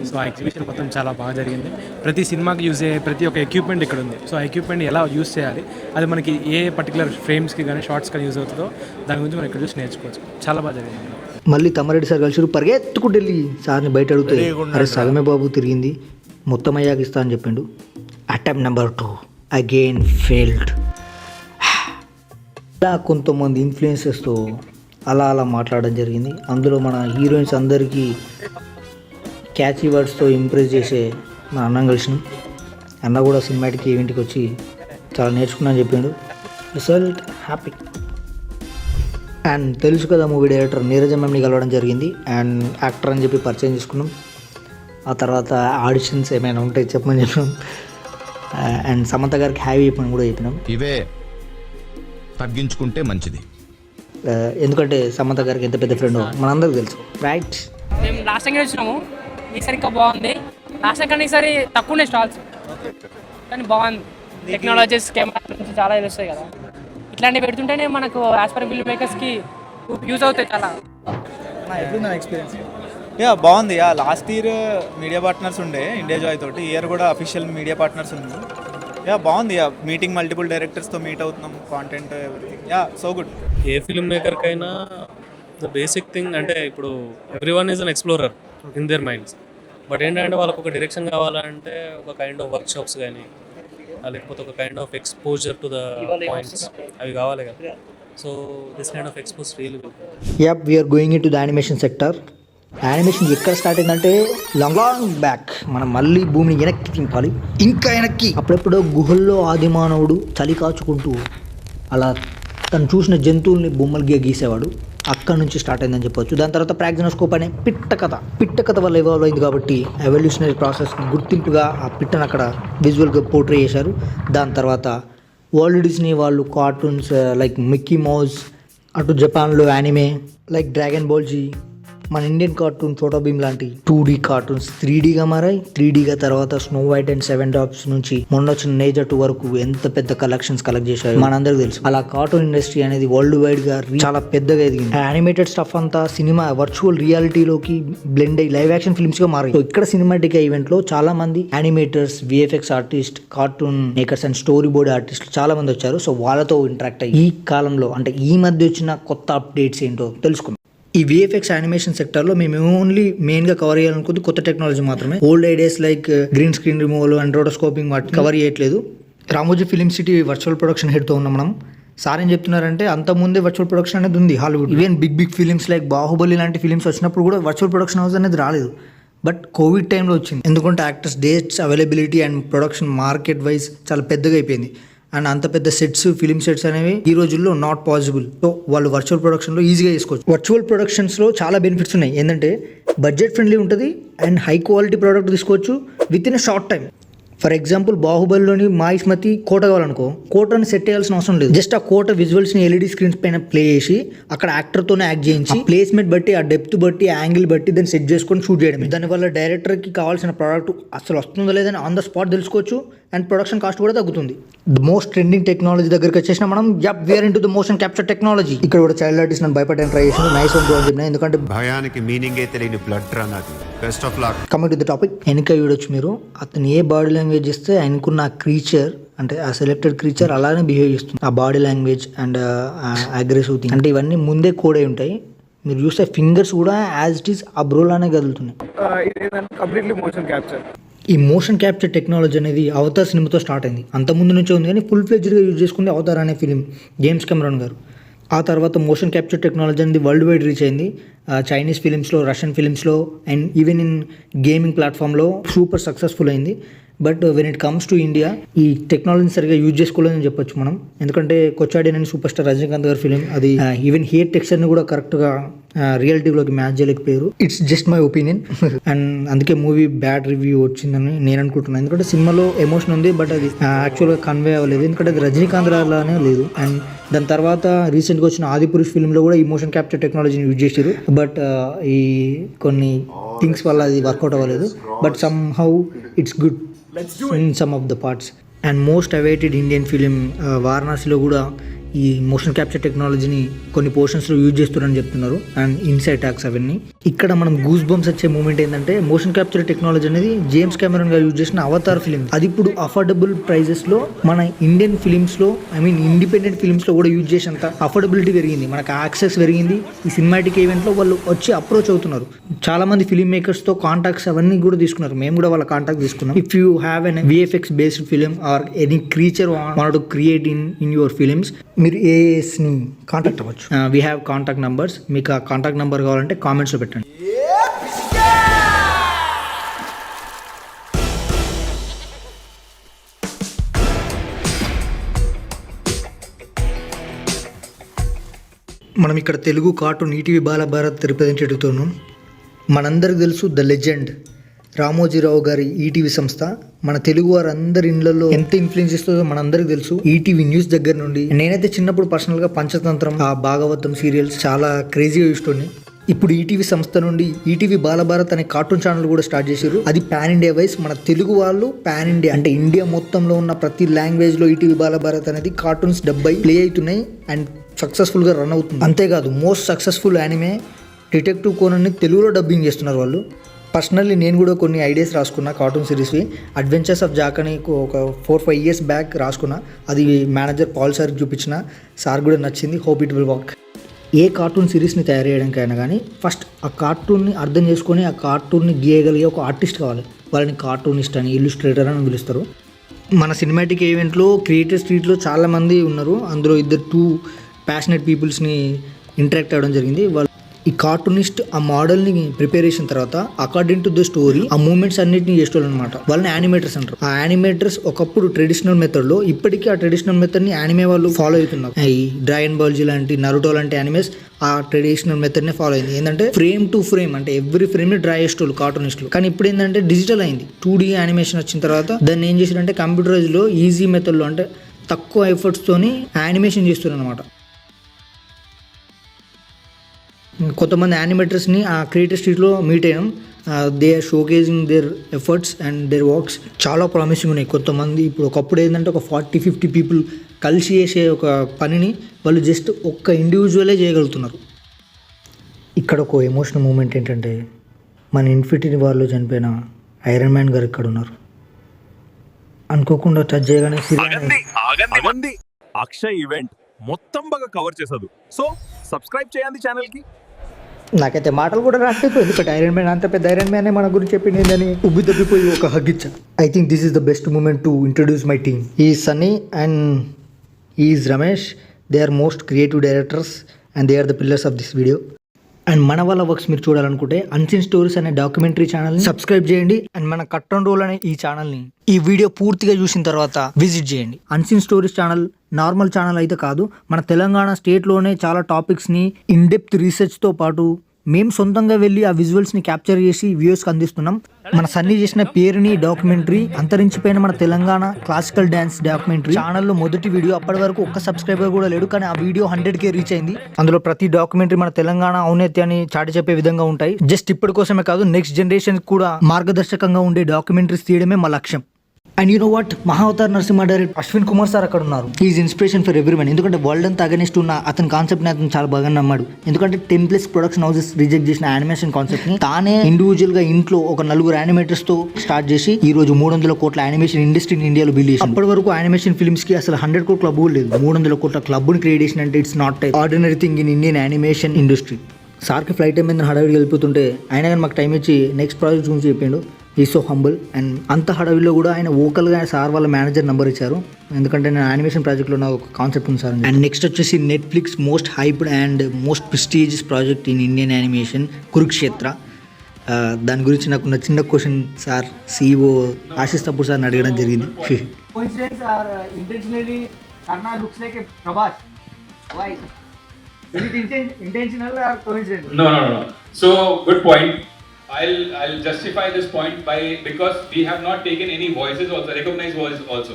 సో ఆ ఎగ్జిబిషన్ మొత్తం చాలా బాగా జరిగింది. ప్రతి సినిమాకి యూజ్ అయ్యే ప్రతి ఒక్క ఎక్విప్మెంట్ ఇక్కడ ఉంది. సో ఆ ఎక్విప్మెంట్ ఎలా యూజ్ చేయాలి, అది మనకి ఏ పర్టికులర్ ఫ్రేమ్స్కి కానీ షార్ట్స్ కానీ యూజ్ అవుతుందో దాని గురించి మనం ఇక్కడ చూసి నేర్చుకోవచ్చు. చాలా బాగా జరిగింది. మళ్ళీ తమ్మారెడ్డి సార్ కలిసి పరిగెత్తుకుంటూ వెళ్ళి సార్ని బయట అడిగితే అరే సగమే బాబు తిరిగింది, మొత్తం అయ్యాక ఇస్తా అని చెప్పిండు. Attempt number 2 again failed. ఇలా కొంతమంది ఇన్ఫ్లుయెన్సెస్తో అలా మాట్లాడడం జరిగింది. అందులో మన హీరోయిన్స్ అందరికీ క్యాచీ వర్డ్స్తో ఇంప్రెస్ చేసే మన అన్నం కలిసినాం. అన్న కూడా సినిమాటిక్ ఈవెంట్కి వచ్చి చాలా నేర్చుకున్నా అని చెప్పిండు. Result happy. అండ్ తెలుసు కదా మూవీ డైరెక్టర్ నీరజ మ్యామ్ని కలవడం జరిగింది. అండ్ యాక్టర్ అని చెప్పి పరిచయం చేసుకున్నాం. ఆ తర్వాత ఆడిషన్స్ ఏమైనా ఉంటాయి చెప్పమని చెప్పినాం. అండ్ సమంత గారికి హ్యాపీ చెప్పని కూడా చెప్పినాం. ఇవే తగ్గించుకుంటే మంచిది, ఎందుకంటే సమంత గారికి ఎంత పెద్ద ఫ్రెండ్ మనందరికి తెలుసు, రైట్? మేము లాస్ట్ టైం వచ్చినాము, ఈసారి ఇంకా బాగుంది. లాస్ట్ టైం కానీ ఈసారి తక్కువనే స్టాల్స్, కానీ బాగుంది. టెక్నాలజీస్ కెమెరా నుంచి చాలా తెలుస్తాయి కదా, ఇట్లాంటివి పెడుతుంటేనే మనకు యాజ్ పర్ ఫిల్మ్ మేకర్స్కి యూజ్ అవుతాయి చాలా. ఎట్లుందా ఎక్స్పీరియన్స్? బాగుంది. లాస్ట్ ఇయర్ మీడియా పార్ట్నర్స్ ఉండే ఇండియా జాయ్ తోటి, ఇయర్ కూడా అఫీషియల్ మీడియా పార్ట్నర్స్ ఉంది. బాగుంది. మీటింగ్ మల్టిపుల్ డైరెక్టర్స్తో మీట్ అవుతున్నాం, కాంటెంట్ ఎవ్రీథింగ్. So good. ఏ ఫిల్మ్ మేకర్కైనా ద బేసిక్ థింగ్ అంటే ఇప్పుడు every one is an explorer in their minds. But ఏంటంటే వాళ్ళకు ఒక డైరెక్షన్ కావాలంటే ఒక కైండ్ ఆఫ్ వర్క్ షాప్స్ కానీ లేకపోతే ఒక kind of exposure to the points అవి కావాలి కదా. So this kind of expose really good. Yup, we're going into the animation sector. Animation ఎక్కడ స్టార్ట్ అయిందంటే లాంగ్ బ్యాక్. మనం మళ్ళీ భూమిని వెనక్కి తింపాలి, ఇంకా వెనక్కి. అప్పుడెప్పుడో గుహల్లో ఆదిమానవుడు చలి కాచుకుంటూ అలా తను చూసిన జంతువుల్ని బొమ్మలుగా గీసేవాడు. అక్కడి నుంచి స్టార్ట్ అయిందని చెప్పొచ్చు. దాని తర్వాత ప్రాగ్జినోస్కోప్ అనే పిట్ట కథ వల్ల ఎవాల్వ్ అయింది కాబట్టి ఎవల్యూషనరీ ప్రాసెస్ గుర్తింపుగా ఆ పిట్టను అక్కడ విజువల్గా పోర్ట్రే చేశారు. దాని తర్వాత వరల్డ్ డిస్నీ వాళ్ళు కార్టూన్స్ లైక్ మిక్కీ మౌస్, అటు జపాన్లో anime like dragon Ball Z, మన ఇండియన్ కార్టూన్ చోటా భీమ్ లాంటి 2D కార్టూన్స్ 3Dగా మారాయి. 3Dగా తర్వాత స్నో వైట్ అండ్ 7 డాగ్స్ నుంచి మొన్న వచ్చిన నేజర్ 2 వరకు ఎంత పెద్ద కలెక్షన్స్ కలెక్ట్ చేశాయి మనందరికీ తెలుసు. అలా కార్టూన్ ఇండస్ట్రీ అనేది వరల్డ్ వైడ్ గా చాలా పెద్దగా ఎదిగింది. యానిమేటెడ్ స్టఫ్ అంతా సినిమా వర్చువల్ రియాలిటీలోకి బ్లెండ్ అయ్యి లైవ్ యాక్షన్ ఫిల్మ్స్ గా మారాయి. సో ఇక్కడ సినిమాటిక్ ఈవెంట్ లో చాలా మంది animators, VFX artist, cartoon makers and story board artist చాలా మంది వచ్చారు. సో వాళ్ళతో ఇంటరాక్ట్ అయ్యి ఈ కాలంలో అంటే ఈ మధ్య వచ్చిన కొత్త అప్డేట్స్ ఏంటో తెలుసుకున్నాం. ఈ VFX యానిమేషన్ సెక్టర్లో మేము ఓన్లీ మెయిన్గా కవర్ చేయాలనుకుంది కొత్త టెక్నాలజీ మాత్రమే. Old ideas like green screen removal and rotoscoping వాటిని కవర్ చేయట్లేదు. Ramoji film city virtual production హెడ్తో ఉన్నాం మనం. సార్ ఏం చెప్తున్నారంటే అంతకుముందే వర్చువల్ ప్రొడక్షన్ అనేది ఉంది Hollywood. Even big films like Baahubali లాంటి ఫిలిమ్స్ వచ్చినప్పుడు కూడా వర్చువల్ ప్రొడక్షన్ హౌస్ అనేది రాలేదు. బట్ కోవిడ్ టైంలో వచ్చింది. ఎందుకంటే actors dates availability and production market wise చాలా పెద్దగా అయిపోయింది. అండ్ అంత పెద్ద సెట్స్ ఫిలిం సెట్స్ అనేవి ఈ రోజుల్లో నాట్ పాసిబుల్. సో వాళ్ళు వర్చువల్ ప్రొడక్షన్లో ఈజీగా చేసుకోవచ్చు. వర్చువల్ ప్రొడక్షన్స్లో చాలా బెనిఫిట్స్ ఉన్నాయి. ఏంటంటే బడ్జెట్ ఫ్రెండ్లీ ఉంటుంది అండ్ హై క్వాలిటీ ప్రోడక్ట్ తీసుకోవచ్చు within a short time. For example బాహుబలిలోని మాయిస్మతి కోట కావాలనుకో, కోటని సెట్ చేయాల్సిన అవసరం లేదు. జస్ట్ ఆ కోట విజువల్స్ని ఎల్ఈడి స్క్రీన్స్ పైన ప్లే చేసి అక్కడ యాక్టర్తోనే యాక్ట్ చేయించి ప్లేస్మెంట్ బట్టి ఆ డెప్త్ బట్టి యాంగిల్ బట్టి దాన్ని సెట్ చేసుకొని షూట్ చేయడమే. దానివల్ల డైరెక్టర్కి కావాల్సిన ప్రోడక్ట్ అసలు వస్తుందో లేదని ఆన్ ద స్పాట్ తెలుసుకోవచ్చు అండ్ ప్రొడక్షన్ కాస్ట్ కూడా తగ్గుతుంది. ద మోస్ట్ ట్రెండింగ్ టెక్నాలజీ దగ్గరికి వచ్చేసిన మనం we're into the motion capture technology. ఇక్కడ కూడా చైల్డ్ ఆర్టిస్ట్ నన్ను భయపడడానికి ట్రై చేసిన నైస్ అని చెప్పిన, ఎందుకంటే భయానికి మీనింగ్ తెలియని బ్లడ్ రన్ అది. Best of luck. Coming to the topic, వెనక చూడొచ్చు మీరు అతను ఏ బాడీ లాంగ్వేజ్ చేస్తే ఆయనకున్న క్రీచర్ అంటే ఆ సెలెక్టెడ్ క్రీచర్ అలానే బిహేవ్ చేస్తుంది. ఆ body language and aggressive thing అంటే ఇవన్నీ ముందే కోడ్ అయి ఉంటాయి. మీరు చూస్తే ఫింగర్స్ కూడా యాజ్ ఇట్ ఈస్ ఆ బ్రోలానే కదులుతున్నాయి. ఈ మోషన్ క్యాప్చర్ టెక్నాలజీ అనేది అవతార్ సినిమాతో స్టార్ట్ అయింది. అంత ముందు నుంచే ఉంది కానీ ఫుల్ ఫ్లెడ్జ్డ్గా యూజ్ చేసుకుంది అవతార్ అనే ఫిలిం, జేమ్స్ కెమెరాన్ గారు. ఆ తర్వాత మోషన్ క్యాప్చర్ టెక్నాలజీ అనేది వరల్డ్ వైడ్ రీచ్ అయింది. చైనీస్ ఫిలిమ్స్లో, రష్యన్ ఫిలిమ్స్లో అండ్ ఈవెన్ ఇన్ గేమింగ్ ప్లాట్ఫామ్లో సూపర్ సక్సెస్ఫుల్ అయింది. But when it comes to India ఈ టెక్నాలజీని సరిగా యూజ్ చేసుకోలేదని చెప్పొచ్చు మనం. ఎందుకంటే కొచ్చాడి అని సూపర్ స్టార్ రజనీకాంత్ గారి ఫిలిం అది ఈవెన్ హెయిర్ టెక్స్చర్ని కూడా కరెక్ట్గా రియాలిటీలోకి మ్యాచ్ చేయలేకపోయారు. It's just my opinion and అందుకే మూవీ బ్యాడ్ రివ్యూ వచ్చిందని నేను అనుకుంటున్నాను. ఎందుకంటే సినిమాలో ఎమోషన్ ఉంది బట్ అది యాక్చువల్గా కన్వే అవ్వలేదు. ఎందుకంటే అది రజనీకాంత్ లానే లేదు. అండ్ దాని తర్వాత రీసెంట్గా వచ్చిన ఆదిపురుష్ ఫిల్మ్లో కూడా ఈ మోషన్ క్యాప్చర్ టెక్నాలజీని యూజ్ చేశారు. బట్ ఈ కొన్ని థింగ్స్ వల్ల అది వర్కౌట్ అవ్వలేదు. But some how it's good in some of the parts. And most awaited Indian film వారణాసిలో కూడా ఈ మోషన్ క్యాప్చర్ టెక్నాలజీని కొన్ని పోర్షన్స్లో యూజ్ చేస్తున్నారని చెప్తున్నారు. అండ్ ఇన్సైడ్ ట్యాక్స్ అవన్నీ ఇక్కడ మనం గూస్ బంప్స్ వచ్చే మూమెంట్ ఏంటంటే మోషన్ క్యాప్చర్ టెక్నాలజీ అనేది జేమ్స్ కెమెరాన్ గారు యూజ్ చేసిన అవతార్ ఫిలిం అది ఇప్పుడు అఫోర్డబుల్ ప్రైజెస్లో మన ఇండియన్ ఫిలిమ్స్లో ఇండిపెండెంట్ ఫిలిమ్స్లో కూడా యూజ్ చేసేంత అఫోర్డబిలిటీ పెరిగింది, మనకు యాక్సెస్ పెరిగింది. ఈ సినిమాటిక్ ఈవెంట్లో వాళ్ళు వచ్చి అప్రోచ్ అవుతున్నారు. చాలా మంది ఫిలిం మేకర్స్తో కాంటాక్ట్స్ అవన్నీ కూడా తీసుకున్నారు. మేము కూడా వాళ్ళ కాంటాక్ట్ తీసుకున్నాం. If you have an VFX based film or any creature want to create in your films మీరు ఏఎస్ని కాంటాక్ట్ అవ్వచ్చు. We have contact numbers. మీకు ఆ కాంటాక్ట్ నెంబర్ కావాలంటే కామెంట్స్లో పెట్టండి. మనం ఇక్కడ తెలుగు కార్టూన్ ఈటీవీ బాలభారత్ రిప్రజెంటేటివ్తో ఉన్నాం. మనందరికి తెలుసు ద లెజెండ్ రామోజీరావు గారి ఈటీవీ సంస్థ మన తెలుగు వారందరి ఇళ్లలో ఎంత ఇన్ఫ్లుయెన్స్ ఇస్తుందో మనందరికి తెలుసు. ఈటీవీ న్యూస్ దగ్గర నుండి నేనైతే చిన్నప్పుడు పర్సనల్గా పంచతంత్రం, ఆ భాగవతం సీరియల్స్ చాలా క్రేజీగా ఇష్టం. ఇప్పుడు ఈటీవీ సంస్థ నుండి ఈటీవీ బాలభారత్ అనే కార్టూన్ ఛానల్ కూడా స్టార్ట్ చేశారు. అది పాన్ ఇండియా వైజ్ మన తెలుగు వాళ్ళు పాన్ ఇండియా అంటే ఇండియా మొత్తంలో ఉన్న ప్రతి లాంగ్వేజ్లో ఈటీవీ బాలభారత్ అనేది కార్టూన్స్ డబ్బై ప్లే అవుతున్నాయి అండ్ సక్సెస్ఫుల్గా రన్ అవుతుంది. అంతేకాదు మోస్ట్ సక్సెస్ఫుల్ యానిమే డిటెక్టివ్ కోనన్ని తెలుగులో డబ్బింగ్ చేస్తున్నారు వాళ్ళు. పర్సనల్లీ నేను కూడా కొన్ని ఐడియాస్ రాసుకున్నా కార్టూన్ సిరీస్వి. అడ్వెంచర్స్ ఆఫ్ జాక్ అని ఒక 4-5 years బ్యాక్ రాసుకున్నా. అది మేనేజర్ పాల్ సార్కి చూపించిన, సార్ కూడా నచ్చింది. Hope it will work. ఏ కార్టూన్ సిరీస్ని తయారు చేయడానికైనా కానీ ఫస్ట్ ఆ కార్టూన్ని అర్థం చేసుకొని ఆ కార్టూన్ని గీయగలిగే ఒక ఆర్టిస్ట్ కావాలి. వాళ్ళని కార్టూనిస్ట్ అని, ఇల్లుస్ట్రేటర్ అని పిలుస్తారు. మన సినిమాటిక్ ఈవెంట్లో క్రియేటర్ స్ట్రీట్లో చాలామంది ఉన్నారు. అందులో 2 ప్యాషనెట్ పీపుల్స్ని ఇంటరాక్ట్ అవ్వడం జరిగింది. వాళ్ళు ఈ కార్టూనిస్ట్ ఆ మోడల్ని ప్రిపేర్ చేసిన తర్వాత అకార్డింగ్ టు ద స్టోరీ ఆ మూమెంట్స్ అన్నిటిని చేసేవాళ్ళు అనమాట. వాళ్ళని యానిమేటర్స్ అంటారు. ఆ యానిమేటర్స్ ఒకప్పుడు ట్రెడిషనల్ మెథడ్లో, ఇప్పటికీ ఆ ట్రెడిషనల్ మెథడ్ని యానిమే వాళ్ళు ఫాలో అవుతున్నారు. ఈ డ్రాగన్ బాల్ జీ లాంటి, నరుటో లాంటి యానిమేస్ ఆ ట్రెడిషనల్ మెథడ్నే ఫాలో అయింది. ఏంటంటే ఫ్రేమ్ టు ఫ్రేమ్ అంటే ఎవ్రీ ఫ్రేమ్ని డ్రా చేసేవాళ్ళు కార్టూనిస్టులు. కానీ ఇప్పుడు ఏంటంటే డిజిటల్ అయింది. 2D యానిమేషన్ వచ్చిన తర్వాత దాన్ని ఏం చేశారంటే కంప్యూటరైజ్లో ఈజీ మెథడ్లో అంటే తక్కువ ఎఫర్ట్స్తోని యానిమేషన్ చేస్తున్నారు అనమాట. కొంతమంది యానిమేటర్స్ని ఆ క్రియేటివ్ స్ట్రీట్లో మీట్ అయ్యాం. They are showcasing their efforts and their works చాలా ప్రామిసింగ్ ఉన్నాయి. కొంతమంది ఇప్పుడు ఒకప్పుడు ఏంటంటే ఒక 40-50 పీపుల్ కలిసి చేసే ఒక పనిని వాళ్ళు జస్ట్ ఒక్క ఇండివిజువలే చేయగలుగుతున్నారు. ఇక్కడ ఒక ఎమోషనల్ మూమెంట్ ఏంటంటే మన ఇన్ఫినిటీ వార్లో చనిపోయిన ఐరన్ మ్యాన్ గారు ఇక్కడ ఉన్నారు. అనుకోకుండా టచ్ చేయగానే అక్షయ్ ఈవెంట్ మొత్తం బాగా కవర్ చేశారు. సో సబ్స్క్రైబ్ చేయండి ఛానల్కి. నాకైతే మాటలు కూడా రాకపోయింది. ఎందుకంటే ఐరన్ మ్యాన్ అంత పెద్ద ఐరన్ మ్యానే మన గురించి చెప్పింది ఏందని ఉబ్బి తప్పిపోయి ఒక హగ్ ఇచ్చా. I think this is the best moment to introduce my team. ఈ Sunny and is Ramesh. They are most creative directors and they are the pillars of this video. And మన వాళ్ళ వర్క్స్ మీరు చూడాలనుకుంటే అన్సీన్ స్టోరీస్ అనే documentary ఛానల్ని subscribe చేయండి. And మన కట్టన్ రోల్ అనే ఈ ఛానల్ని ఈ వీడియో పూర్తిగా చూసిన తర్వాత విజిట్ చేయండి. Unseen stories channel normal channel అయితే కాదు, మన తెలంగాణ స్టేట్లోనే చాలా టాపిక్స్ని ఇన్ డెప్త్ రీసెర్చ్తో పాటు మేము సొంతంగా వెళ్ళి ఆ విజువల్స్ని క్యాప్చర్ చేసి వ్యూస్కి అందిస్తున్నాం. మన సన్నీ చేసిన పేరుని డాక్యుమెంటరీ అంతరించిపోయిన మన తెలంగాణ క్లాసికల్ డ్యాన్స్ డాక్యుమెంటరీ ఛానల్లో మొదటి వీడియో. అప్పటి వరకు ఒక్క సబ్స్క్రైబర్ కూడా లేడు, కానీ ఆ వీడియో 100K రీచ్ అయింది. అందులో ప్రతి డాక్యుమెంటరీ మన తెలంగాణ ఔన్నత్యాన్ని చాటి చెప్పే విధంగా ఉంటాయి. జస్ట్ ఇప్పటి కోసమే కాదు, నెక్స్ట్ జనరేషన్ కూడా మార్గదర్శకంగా ఉండే డాక్యుమెంటరీస్ తీయడమే మా లక్ష్యం. And you know what, Mahavatar Narasimha director Ashwin Kumar sir అక్కడ ఉన్నారు. Is inspiration for everyone. ఎందుకంటే వరల్డ్ అంతా అగనిస్ట్ ఉన్న అతని కాన్సెప్ట్ని అతను చాలా బాగా నమ్మాడు. ఎందుకంటే 10+ ప్రొడక్షన్ హౌసెస్ రిజెక్ట్ చేసిన యానిమేషన్ కాన్సెప్ట్ని తానే ఇండివిజువల్ గా ఇంట్లో ఒక 4 యానిమేటర్స్ తో స్టార్ట్ చేసి ఈ రోజు 300 కోట్ల యానిమేషన్ ఇండస్ట్రీని ఇండియాలో బిల్డ్ చేసి, అప్పటి వరకు యానిమేషన్ ఫిల్మ్స్ కి అసలు 100 కోట్ల క్లబ్ లేదు. 300 కోట్ల క్లబ్ని క్రియేట్ చేసిన అంటే it's not ordinary thing in Indian animation industry. సార్కి ఫ్లైట్ ఏమైంది హడావిడి వెళ్ళిపోతుంటే ఆయన కానీ మాకు టైం ఇచ్చి నెక్స్ట్ ప్రాజెక్ట్ గురించి చెప్పిండు. ఈ సో హంబుల్. అండ్ అంత హడావిలో కూడా ఆయన ఓకల్గా సార్ వాళ్ళ మేనేజర్ నెంబర్ ఇచ్చారు. ఎందుకంటే నేను యానిమేషన్ ప్రాజెక్ట్లో నాకు ఒక కాన్సెప్ట్ ఉంది సార్. అండ్ నెక్స్ట్ వచ్చేసి Netflix most hyped and most prestigious project in Indian animation Kurukshetra. దాని గురించి నాకున్న చిన్న క్వశ్చన్ సార్ CEO ఆశిష్ తప్పూర్ సార్ని అడగడం జరిగింది. No. So good point. I'll justify this point because we have not taken any voices also, recognized voices also.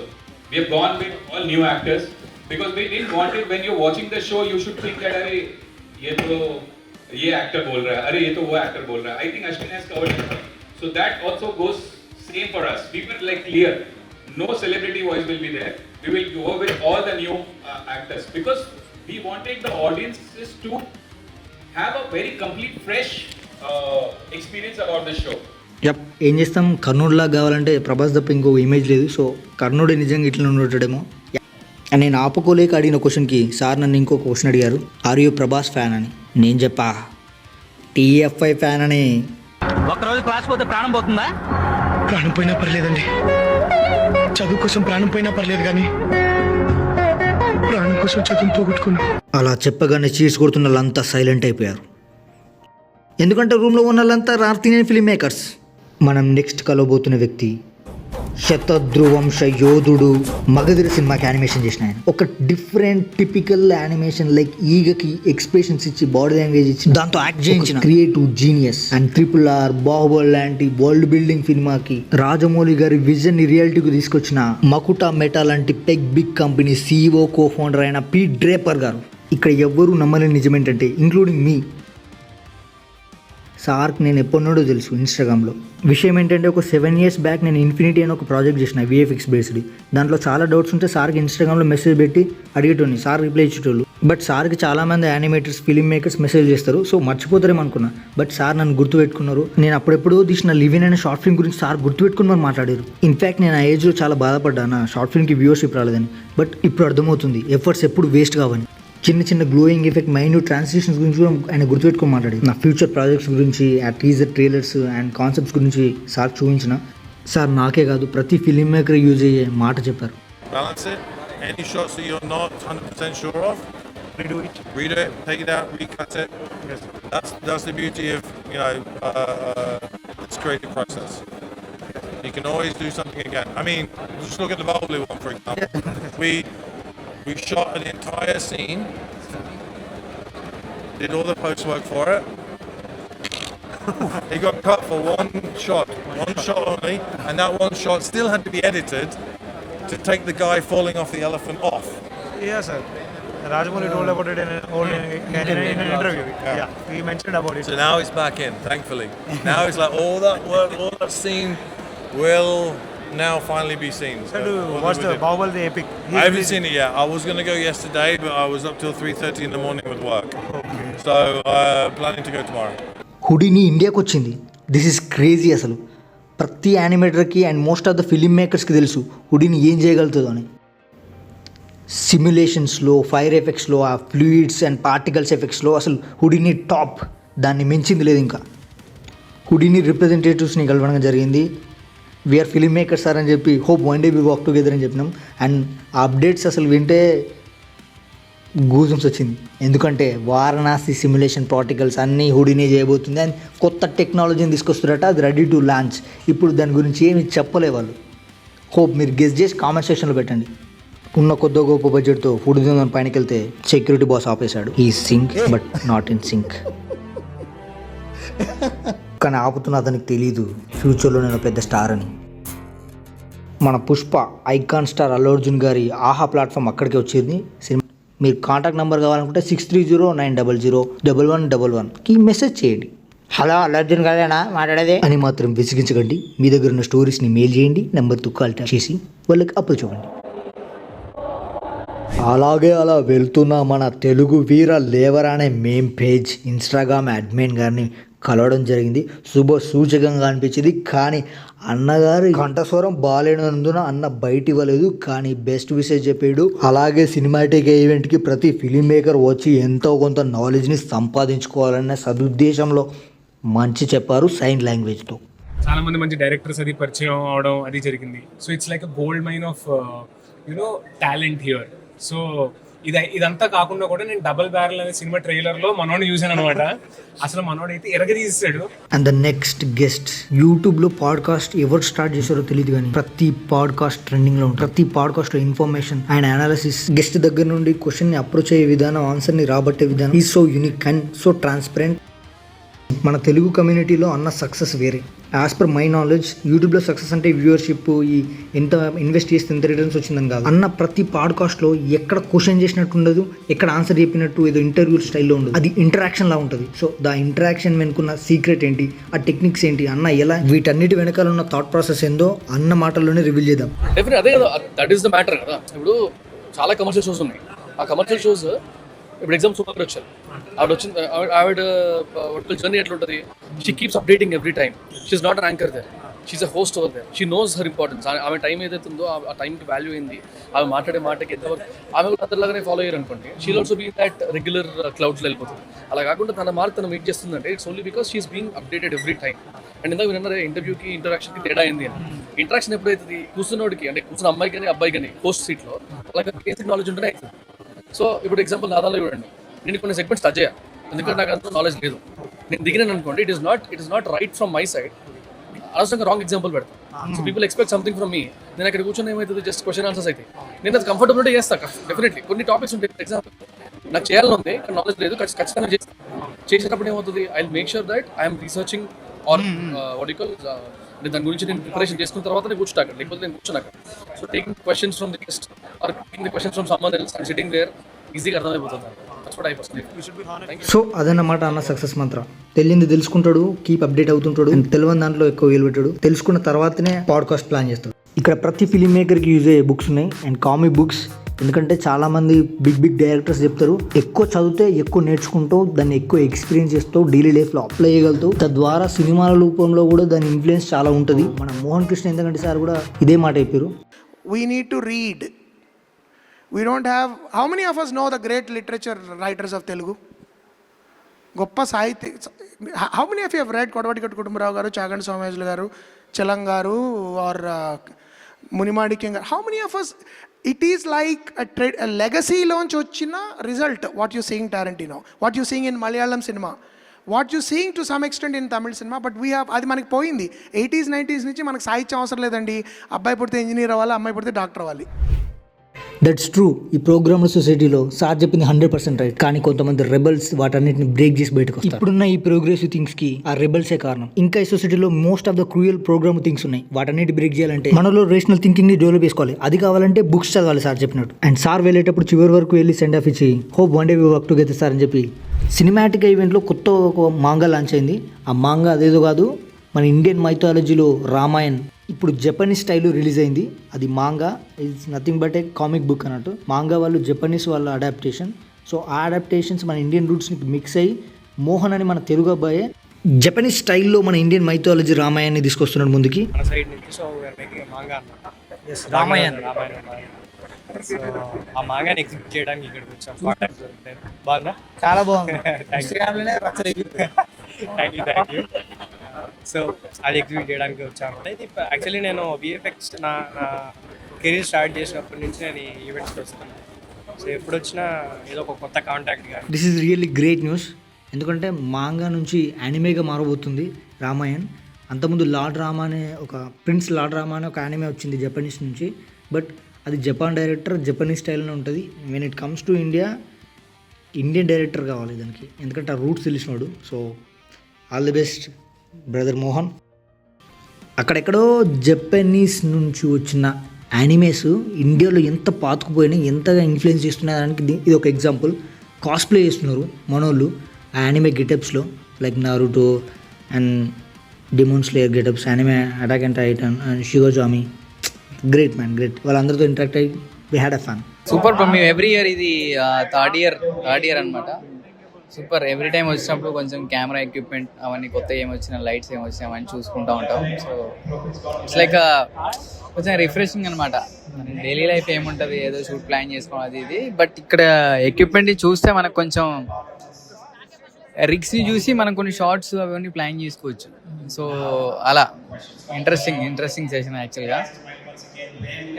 We have gone with all new actors because we didn't want it. When you're watching the show, you should think that अरे ये actor बोल रहा है, अरे ये तो वो actor बोल रहा है. I think Ashwin has covered it. So that also goes same for us. We were like clear, no celebrity voice will be there. We will go with all the new actors because we wanted the audiences to have a very complete fresh experience about the show. ఏం చేస్తాం, కర్ణుడిలా కావాలంటే ప్రభాస్ తప్ప ఇంకో image లేదు. So కర్ణుడు నిజంగా ఇట్లా ఉండటమేమో. నేను ఆపుకోలేక అడిగిన క్వశ్చన్కి సార్ నన్ను ఇంకో క్వశ్చన్ అడిగారు, ఆర్ యూ ప్రభాస్ ఫ్యాన్ అని. నేను చెప్పా TFI ఫ్యాన్ అని. ఒకరోజు క్లాస్ పోతే ప్రాణం పోతుందా? ప్రాణం పోయినా పర్లేదండి, చదువు కోసం ప్రాణం పోయినా పర్లేదు, కానీ ప్రాణం కోసం చదువు పోగొట్టుకున్నా. అలా చెప్పగానే చీర్స్ కొడుతున్న వాళ్ళంతా సైలెంట్ అయిపోయారు. ఎందుకంటే రూమ్లో ఉన్న వాళ్ళంతా నార్త్ ఇండియన్ ఫిల్మ్ మేకర్స్. మనం నెక్స్ట్ కలవబోతున్న వ్యక్తి శతద్రువంశ యోధుడు, మగధీర సినిమాకి యానిమేషన్ చేసిన ఆయన. ఒక డిఫరెంట్ టిపికల్ యానిమేషన్ లైక్ ఈగకి ఎక్స్ప్రెషన్స్ ఇచ్చి బాడీ లాంగ్వేజ్ ఇచ్చి దాంతో యాక్ట్ చేయించిన creative genius. And RRR, Baahubali లాంటి వరల్డ్ బిల్డింగ్ సినిమాకి రాజమౌళి గారి విజన్ ని రియాలిటీకి తీసుకొచ్చిన మకుటా మెటా లాంటి బిగ్ కంపెనీ CEO కో-ఫౌండర్ అయిన పీట్ డ్రేపర్ గారు. ఇక్కడ ఎవ్వరూ నమ్మలేని నిజం ఏంటంటే, ఇంక్లూడింగ్ మీ, సార్కి నేను ఎప్పటి నుండో తెలుసు ఇన్స్టాగ్రామ్లో. విషయం ఏంటంటే, ఒక 7 years బ్యాక్ నేను ఇన్ఫినిటీ అని ఒక ప్రాజెక్ట్ చేసిన VFX బేస్డ్. దాంట్లో చాలా డౌట్స్ ఉంటే సార్కి ఇన్స్టాగ్రామ్లో మెసేజ్ పెట్టి అడిగేటోని, సార్ రిప్లై ఇచ్చేటోళ్ళు. బట్ సార్కి చాలామంది యానిమేటర్స్, ఫిల్మ్ మేకర్స్ మెసేజ్ చేస్తారు, సో మర్చిపోతారేమో అనుకున్నా. బట్ సార్ నన్ను గుర్తుపెట్టుకున్నారు. నేను అప్పుడెప్పుడో తీసిన లివిన్ అనే షార్ట్ ఫిల్మ్ గురించి సార్ గుర్తుపెట్టుకుని మాట్లాడారు. ఇన్ఫ్యాక్ట్ నేను ఆ ఏజ్లో చాలా బాధపడ్డాను షార్ట్ ఫిల్మ్కి వ్యూవర్షిప్ రాలేదని. బట్ ఇప్పుడు అర్థమవుతుంది ఎఫర్ట్స్ ఎప్పుడు వేస్ట్ కావని. చిన్న గ్లోయింగ్ ఎఫెక్ట్, మైన్యూట్ ట్రాన్స్లేషన్స్ గురించి కూడా ఆయన గుర్తుపెట్టుకొని మాట్లాడి, నా ఫ్యూచర్ ప్రాజెక్ట్స్ గురించి, ఆ టీజర్, ట్రైలర్స్ అండ్ కాన్సెప్ట్స్ గురించి సార్ చూపించిన. సార్ నాకే కాదు, ప్రతి ఫిల్మ్ మేకర్ యూజ్ అయ్యే మాట చెప్పారు. Redo it, take it out, recut it. That's the beauty of this creative process. You can always do something again. I mean, just look at the Bowley one, for example. We shot an entire scene, did all the post work for it. It got cut for one shot only, and that one shot still had to be edited to take the guy falling off the elephant off. Yeah, sir. Rajamouli told about it in an interview. Yeah, he mentioned about it. So now it's back in, thankfully. Now it's like all that work, all that scene will now finally be seen. So watch the Bahubali, the epic. I haven't seen it yet. I was going to go yesterday, but I was up till 3:30 in the morning with work. Okay. So planning to go tomorrow. Houdini ఇండియాకి వచ్చింది. This is crazy. అసలు ప్రతి యానిమేటర్కి and most of the film మేకర్స్కి తెలుసు Houdini ఏం చేయగలుగుతుందో అని. సిమ్యులేషన్స్లో, fire ఎఫెక్ట్స్లో, ఆ ఫ్లూయిడ్స్ అండ్ పార్టికల్స్ ఎఫెక్ట్స్లో అసలు హుడీని టాప్. దాన్ని మించింది లేదు. ఇంకా హుడీని రిప్రజెంటేటివ్స్ని కలవడం జరిగింది. వీఆర్ ఫిల్మ్ మేకర్స్ సార్ అని చెప్పి, hope one day we work together అని చెప్పినాం. అండ్ ఆ అప్డేట్స్ అసలు వింటే గూజమ్స్ వచ్చింది, ఎందుకంటే వారణాసి సిమ్యులేషన్ ప్రాక్టికల్స్ అన్నీ హుడిని చేయబోతుంది అని కొత్త టెక్నాలజీని తీసుకొస్తారట. అది రెడీ టు లాంచ్. ఇప్పుడు దాని గురించి ఏమి చెప్పలే వాళ్ళు. హోప్ మీరు గెస్ చేసి కామెంట్ సెక్షన్లో పెట్టండి. ఉన్న కొద్ది గొప్ప బడ్జెట్తో ఫుడ్ తిందని పైనకి వెళ్తే సెక్యూరిటీ బాస్ ఆపేశాడు. ఈ sync but not in sync. కానీ ఆపుతున్న అతనికి తెలీదు ఫ్యూచర్లో నేను పెద్ద స్టార్ అని. మన పుష్ప ఐకాన్ స్టార్ అల్లు అర్జున్ గారి ఆహా ప్లాట్ఫామ్ అక్కడికి వచ్చింది. మీరు కాంటాక్ట్ నెంబర్ కావాలనుకుంటే 6309001111కి మెసేజ్ చేయండి. హలో అల్లు అర్జున్ గారేనా మాట్లాడేది అని మాత్రం విసిగించకండి. మీ దగ్గర ఉన్న స్టోరీస్ని మెయిల్ చేయండి, నెంబర్తో కాల్ చేసి వాళ్ళకి అప్పు చూడండి. అలాగే అలా వెళ్తున్న మన తెలుగు వీర లేవర్ అనే మేమ్ పేజ్ ఇన్స్టాగ్రామ్ అడ్మిన్ గారిని కలవడం జరిగింది. శుభ సూచకంగా అనిపించింది. కానీ అన్నగారు కంఠస్వరం బాగాలేనందున అన్న బయట ఇవ్వలేదు, కానీ బెస్ట్ విషయం చెప్పాడు. అలాగే సినిమాటిక్ ఈవెంట్కి ప్రతి ఫిలిం మేకర్ వచ్చి ఎంతో కొంత నాలెడ్జ్ని సంపాదించుకోవాలనే సదుద్దేశంలో మంచి చెప్పారు సైన్ లాంగ్వేజ్తో. చాలా మంది మంచి డైరెక్టర్స్ అది పరిచయం అవడం అది జరిగింది. So it's like a gold mine of talent here. So ఇదంతా కాకుండా కూడా నేను డబుల్ బ్యారల్ అనే సినిమా ట్రైలర్లో మనోడిని చూశాను అనమాట. అసలు మనోడైతే ఎరగదీసాడు. అండ్ ద నెక్స్ట్ గెస్ట్ యూట్యూబ్లో పాడ్కాస్ట్ ఎవరు స్టార్ట్ చేశారో తెలియదు, కానీ ప్రతి పాడ్కాస్ట్ ట్రెండింగ్లో ఉంటుంది. ప్రతి పాడ్కాస్ట్లో ఇన్ఫర్మేషన్ అండ్ అనాలిసిస్, గెస్ట్ దగ్గర నుండి క్వశ్చన్ని అప్రోచ్ అయ్యే విధానం, ఆన్సర్ని రాబట్టే విధానం is so unique and so transparent. మన తెలుగు కమ్యూనిటీలో అన్న సక్సెస్ వేరే. యాజ్ పర్ మై నాలెడ్జ్ యూట్యూబ్లో సక్సెస్ అంటే వ్యూవర్షిప్, ఈ ఎంత ఇన్వెస్ట్ చేస్తే ఎంత రిటర్న్స్ వచ్చిందని కాదు. అన్న ప్రతి పాడ్కాస్ట్లో ఎక్కడ క్వశ్చన్ చేసినట్టు ఉండదు, ఎక్కడ ఆన్సర్ చెప్పినట్టు ఏదో ఇంటర్వ్యూ స్టైల్లో ఉండదు. అది ఇంటరాక్షన్ లా ఉంటుంది. సో ద ఇంటరాక్షన్ వెనుకున్న సీక్రెట్ ఏంటి, ఆ టెక్నిక్స్ ఏంటి, అన్న ఎలా, వీటన్నిటి వెనకాల ఉన్న థాట్ ప్రాసెస్ ఏందో అన్న మాటల్లోనే రివీల్ చేద్దాం. డెఫినెట్ అదే కదా, దట్ ఈస్ ద మ్యాటర్ కదా. ఇప్పుడు చాలా కమర్షియల్ షోస్ ఉన్నాయి. ఆ కమర్షియల్ షోస్ ఇప్పుడు ఎగ్జామ్ సూపర్ వచ్చారు, ఆవిడ జర్నీ ఎట్లా ఉంటుంది. She keeps updating every time. She's not an anchor there, she's a host over there. She knows her importance. ఆమె టైం ఏదైతే ఉందో ఆ టైంకి వాల్యూ అయింది. ఆమె మాట్లాడే మాటకి ఎంతవరకు ఆమె కూడా అందరిలాగానే ఫాలో అయ్యారు అనుకోండి. She'll also be that regular క్లౌడ్స్లో వెళ్ళిపోతుంది. అలా కాకుండా తన మార్క్ తను మీట్ చేస్తుందంటే it's only because she is being updated every time. And ఇందాక విన్నారే ఇంటర్వ్యూకి ఇంటరాక్షన్కి తేడా అయింది అని. ఇంటరాక్షన్ ఎప్పుడైతుంది కూర్చున్నోడికి, అంటే కూర్చున్న అమ్మాయి కానీ అబ్బాయి కానీ హోస్ట్ సీట్లో అలాగే బేసిక్ నాలెడ్జ్ ఉంటేనే అవుతుంది. సో ఇప్పుడు ఎగ్జాంపుల్ నాదాలో చూడండి, నేను కొన్ని సెగ్మెంట్స్ టచ్ చేయాలి ఎందుకంటే నాకు అంత నాలెడ్జ్ లేదు. నేను దిగినాను అనుకోండి, it is not right from my side. అనవసరంగా రాంగ్ ఎగ్జాంపుల్ పెడతాను. So people expect something from మీ. నేను అక్కడ కూర్చొని ఏమవుతుంది, జస్ట్ క్వశ్చన్ ఆన్సర్స్ అయితే నేను అది కంఫర్టబుల్ ఉంటే చేస్తాను. డెఫినెట్లీ కొన్ని టాపిక్స్ ఉంటాయి, ఫర్ ఎగ్జాంపుల్ నాకు చేయాలని ఉంది కానీ నాలెడ్జ్ లేదు, ఖచ్చితంగా చేసేటప్పుడు ఏమవుతుంది, I will make sure that I'm researching or what you call, దాని గురించి నేను ప్రిపరేషన్ చేసుకున్న తర్వాత నేను కూర్చుంటాను, లేకపోతే నేను కూర్చున్నాక. So taking questions from the guest or taking the questions from someone else and sitting there ఈజీగా అర్థమైపోతుంది. సో అదన్నమాట అన్న సక్సెస్ మంత్ర. తెలియంది తెలుసుకుంటాడు, కీప్ అప్డేట్ అవుతుంటాడు, అండ్ తెలియని దాంట్లో ఎక్కువ వేలు పెట్టాడు. తెలుసుకున్న తర్వాతనే పాడ్కాస్ట్ ప్లాన్ చేస్తాడు. ఇక్కడ ప్రతి ఫిలిం మేకర్కి యూజ్ అయ్యే బుక్స్ ఉన్నాయి అండ్ కామిక్ బుక్స్. ఎందుకంటే చాలామంది బిగ్ డైరెక్టర్స్ చెప్తారు, ఎక్కువ చదివితే ఎక్కువ నేర్చుకుంటావు, దాన్ని ఎక్కువ ఎక్స్పీరియన్స్ చేస్తావు, డైలీ లైఫ్లో అప్లై చేయగలుగుతావు. తద్వారా సినిమాల రూపంలో కూడా దాని ఇన్ఫ్లుయెన్స్ చాలా ఉంటుంది. మన మోహన్ కృష్ణ ఎందుకంటే సార్ కూడా ఇదే మాట చెప్పారు. We need to read. We don't have, how many of us know the great literature writers of Telugu? గొప్ప సాహిత్య, how many of you have read కొడవటిగట్టు Kutumbarao గారు, చాగంటి సోమయాజులు గారు, చలం గారు, ఆర్ మునిమాణిక్యం గారు? how many of us, it is like a legacy లోంచి వచ్చిన result, what you seeing Tarantino, what you seeing in Malayalam cinema, what you seeing to some extent in Tamil cinema, but we have, అది మనకి పోయింది. 80s 90s నుంచి మనకు సాహిత్యం అవసరం లేదండి. అబ్బాయి పుడితే ఇంజనీర్ అవ్వాలి, అమ్మాయి పుడితే డాక్టర్ అవ్వాలి. That's true. ఈ ప్రోగ్రామ్ల సొసైటీలో సార్ చెప్పింది 100% రైట్. కానీ కొంతమంది రెబల్స్ వాటన్నిటిని బ్రేక్ చేసి బయటకు వస్తారు. ఇప్పుడున్న ఈ ప్రోగ్రెసివ్ థింగ్స్ కి ఆ రెబల్సే కారణం. ఇంకా ఈ సొసైటీలో most of the cruel program things ఉన్నాయి. వాటన్నిటి బ్రేక్ చేయాలంటే మనలో రేషనల్ థింకింగ్ ని డెవలప్ చేసుకోవాలి. అది కావాలంటే బుక్స్ చదవాలి సార్ చెప్పినట్టు. అండ్ సార్ వెళ్ళేటప్పుడు చివరి వరకు వెళ్ళి సెండ్ ఆఫ్ ఇచ్చి hope one day we work together sir అని చెప్పి సినిమాటిక్ ఈవెంట్లో కొత్త ఒక మాంగా లాంచ్ అయింది. ఆ మాంగా అదేదో కాదు, మన ఇండియన్ మైథాలజీలో రామాయణ్ ఇప్పుడు జపనీస్ స్టైల్లో రిలీజ్ అయింది. అది manga it's nothing but A comic book అన్నట్టు. మాంగా వాళ్ళు జపనీస్ వాళ్ళ అడాప్టేషన్. సో ఆ అడాప్టేషన్స్ మన ఇండియన్ రూట్స్ని మిక్స్ అయ్యి మోహన్ అని మన తెలుగు అబ్బాయే జపనీస్ స్టైల్లో మన ఇండియన్ మైథాలజీ రామాయణాన్ని తీసుకొస్తున్నాడు ముందుకి. రామాయణ్ సో ఆ మాంగాని ఎగ్జిబిట్ చేయడానికి ఇక్కడికి వచ్చాం. బాగుందా? చాలా బాగుంది. Thank you. సో అది ఎగ్జిబిట్ చేయడానికి వచ్చాను. అయితే యాక్చువల్లీ నేను విఎఫ్ఎక్స్ నా కెరీర్ స్టార్ట్ చేసినప్పటి నుంచి నేను ఈ ఈవెంట్స్కి వస్తున్నాను. సో ఎప్పుడు వచ్చినా ఏదో ఒక కొత్త కాంటాక్ట్ కానీ. This is really great news. ఎందుకంటే మాంగా నుంచి యానిమేగా మారబోతుంది రామాయణ్. అంతకుముందు లార్డ్ రామా అనే ఒక ప్రిన్స్ లార్డ్ రామా అనే ఒక యానిమే వచ్చింది జపనీస్ నుంచి. బట్ అది జపాన్ డైరెక్టర్, జపనీస్ స్టైల్లోనే ఉంటుంది. When it comes to India, Indian director కావాలి దానికి, ఎందుకంటే ఆ రూట్స్ తెలిసినాడు. So all the best brother Mohan. అక్కడెక్కడో జపనీస్ నుంచి వచ్చిన యానిమేస్ ఇండియాలో ఎంత పాతుకుపోయినాయి, ఎంతగా ఇన్ఫ్లుయెన్స్ చేస్తున్నాయి దానికి ఇది ఒక ఎగ్జాంపుల్. కాస్ప్లే చేస్తున్నారు మనోళ్ళు ఆ యానిమే గెటప్స్లో, like Naruto and demon slayer getups, anime attack and titan అండ్ షిగోజామి. Great man, great. వాళ్ళందరితో ఇంటరాక్ట్ అయ్యి we had a fan. Super. మేము ఎవ్రీ ఇయర్ ఇది థర్డ్ ఇయర్ అనమాట. సూపర్. ఎవ్రీ టైం వచ్చినప్పుడు కొంచెం కెమెరా ఎక్విప్మెంట్ అవన్నీ కొత్త ఏమొచ్చినా, లైట్స్ ఏమొచ్చినా అవన్నీ చూసుకుంటూ ఉంటాం. సో ఇట్స్ లైక్ కొంచెం రిఫ్రెషింగ్ అనమాట. డైలీ లైఫ్ ఏముంటుంది, ఏదో షూట్ ప్లాన్ చేసుకోవడం అది ఇది. బట్ ఇక్కడ ఎక్విప్మెంట్ చూస్తే మనకు కొంచెం రిగ్స్ని చూసి మనం కొన్ని షార్ట్స్ అవన్నీ ప్లాన్ చేసుకోవచ్చు. సో అలా ఇంట్రెస్టింగ్ సెషన్ యాక్చువల్గా.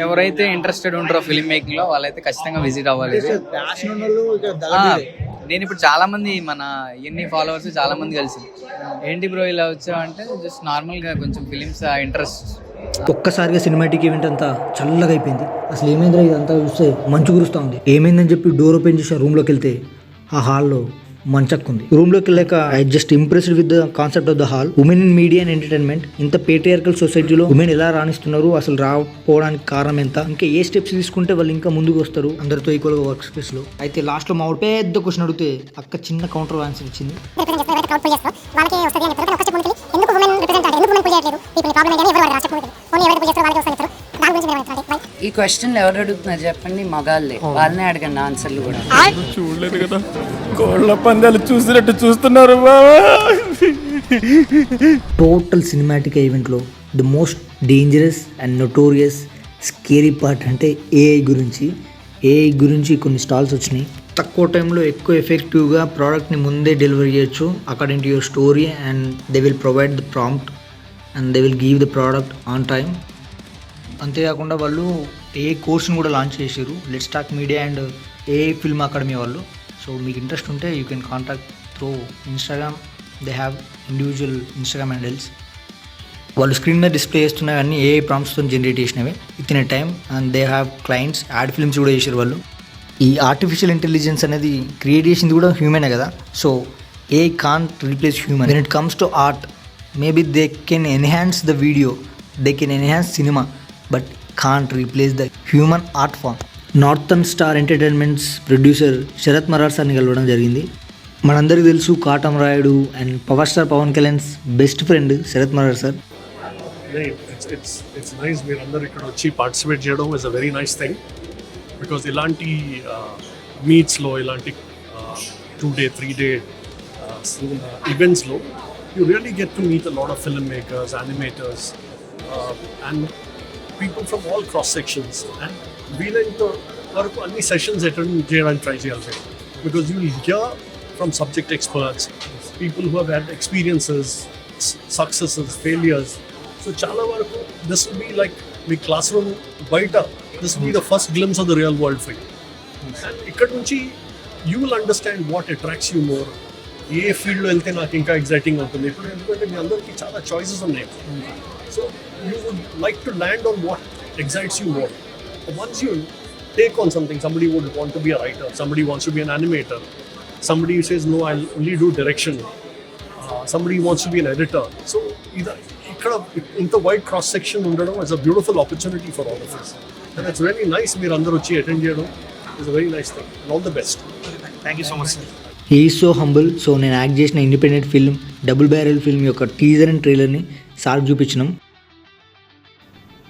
ఎవరైతే ఇంట్రెస్టెడ్ ఉంటారో ఫిల్మ్ మేకింగ్లో వాళ్ళైతే ఖచ్చితంగా విజిట్ అవ్వాలి. నేను ఇప్పుడు చాలా మంది మన ఎన్ని ఫాలోవర్స్ చాలా మంది కలిసి ఏంటి బ్రో ఇలా వచ్చావంటే జస్ట్ నార్మల్గా కొంచెం ఫిలిమ్స్ ఇంట్రెస్ట్. ఒక్కసారిగా సినిమాటిక్ ఈవెంట్ అంతా చల్లగా అయిపోయింది. అసలు ఏమైందిరా ఇదంతా చూస్తే మంచు కురుస్తూ ఉంది. ఏమైందని చెప్పి డోర్ ఓపెన్ చేసి రూమ్లోకి వెళ్తే ఆ హాల్లో మంచక్కుంది. రూమ్లోకి వెళ్ళాక I just impressed with the concept of the hall. Women in media and entertainment. ఇంత పేట్రియార్కల్ సొసైటీలో ఉమెన్ ఎలా రాణిస్తున్నారు, అసలు రాకపోవడానికి కారణం ఎంత, ఇంకా ఏ స్టెప్స్ తీసుకుంటే వాళ్ళు ఇంకా ముందుకు వస్తారు అందరితో ఈక్వల్గా వర్క్ స్పేస్ లో. అయితే లాస్ట్ లో మా పెద్ద క్వశ్చన్ అడిగితే అక్క చిన్న కౌంటర్ ఆన్సర్ ఇచ్చింది. ఈ క్వశ్చన్లు ఎవరు అడుగుతున్నారు చెప్పండి? మగాళ్ళే. వాళ్ళనే అడగండి ఆన్సర్లు కూడా. చూడలేదు కదా, కోళ్ళ పందాలు చూసినట్టు చూస్తున్నారు. టోటల్ సినిమాటిక్ ఈవెంట్లో the most dangerous and notorious scary part అంటే ఏఐ గురించి కొన్ని స్టాల్స్ వచ్చినాయి. తక్కువ టైంలో ఎక్కువ ఎఫెక్టివ్గా ప్రోడక్ట్ని ముందే డెలివరీ చేయొచ్చు according to your story, and they will provide the prompt and they will give the product on time. అంతేకాకుండా వాళ్ళు ఏ కోర్స్ని కూడా లాంచ్ చేశారు, let's talk media and a film academy వాళ్ళు. సో మీకు ఇంట్రెస్ట్ ఉంటే you can contact through Instagram. They have individual Instagram handles. వాళ్ళు screen మీద display చేస్తున్నవన్నీ ఏ ప్రాంప్ట్స్తో generate చేసినవి with in a time. And they have clients, ad films కూడా చేశారు వాళ్ళు. ఈ ఆర్టిఫిషియల్ ఇంటెలిజెన్స్ అనేది క్రియేట్ చేసింది కూడా హ్యూమనే కదా. So AI can't replace human. When it comes to art, maybe they can enhance the video, they can enhance cinema, but can't replace the human art form. Northern star entertainments producer Sharath Marar సార్ని కలవడం జరిగింది. మనందరికీ తెలుసు Katamarayudu and power star Pavan Kalyan's best friend Sharath Marar sir. It's nice మీరు అందరు ఇక్కడ వచ్చి participate చేయడం is a very nice thing. Because ఇలాంటి మీట్స్లో, ఇలాంటి 2-day 3-day ఈవెంట్స్లో you really get to meet a lot of filmmakers, animators, and people from all cross sections. And వీలైనంత వరకు అన్ని సెషన్స్ అటెండ్ చేయడానికి ట్రై చేయాలి. Because you will hear from subject experts, people who have had experiences, successes, failures. So chala varaku this will be like the classroom baita. This will be the first glimpse of the real world for you. And ikkada nunchi you will understand what attracts you more. ఏ ఫీల్డ్లో వెళ్తే నాకు ఇంకా exciting అవుతుంది. ఇప్పుడు ఎందుకంటే మీ అందరికీ చాలా choices ఉన్నాయి. So you would like to land on what excites you more. Once you take on something, somebody would want to be a writer, somebody wants to be an animator, somebody says no, I'll only do direction, somebody wants to be an editor. So ఇక్కడ ఇంత wide cross section ఉండడం is a beautiful opportunity for all of us. And it's really nice మీరు అందరూ వచ్చి attend చేయడం is a very nice thing. And all the best. Thank you so much, sir. He is so humble. So నేను act చేసిన independent film double barrel film యొక్క teaser and ట్రైలర్ని sir చూపించినాం.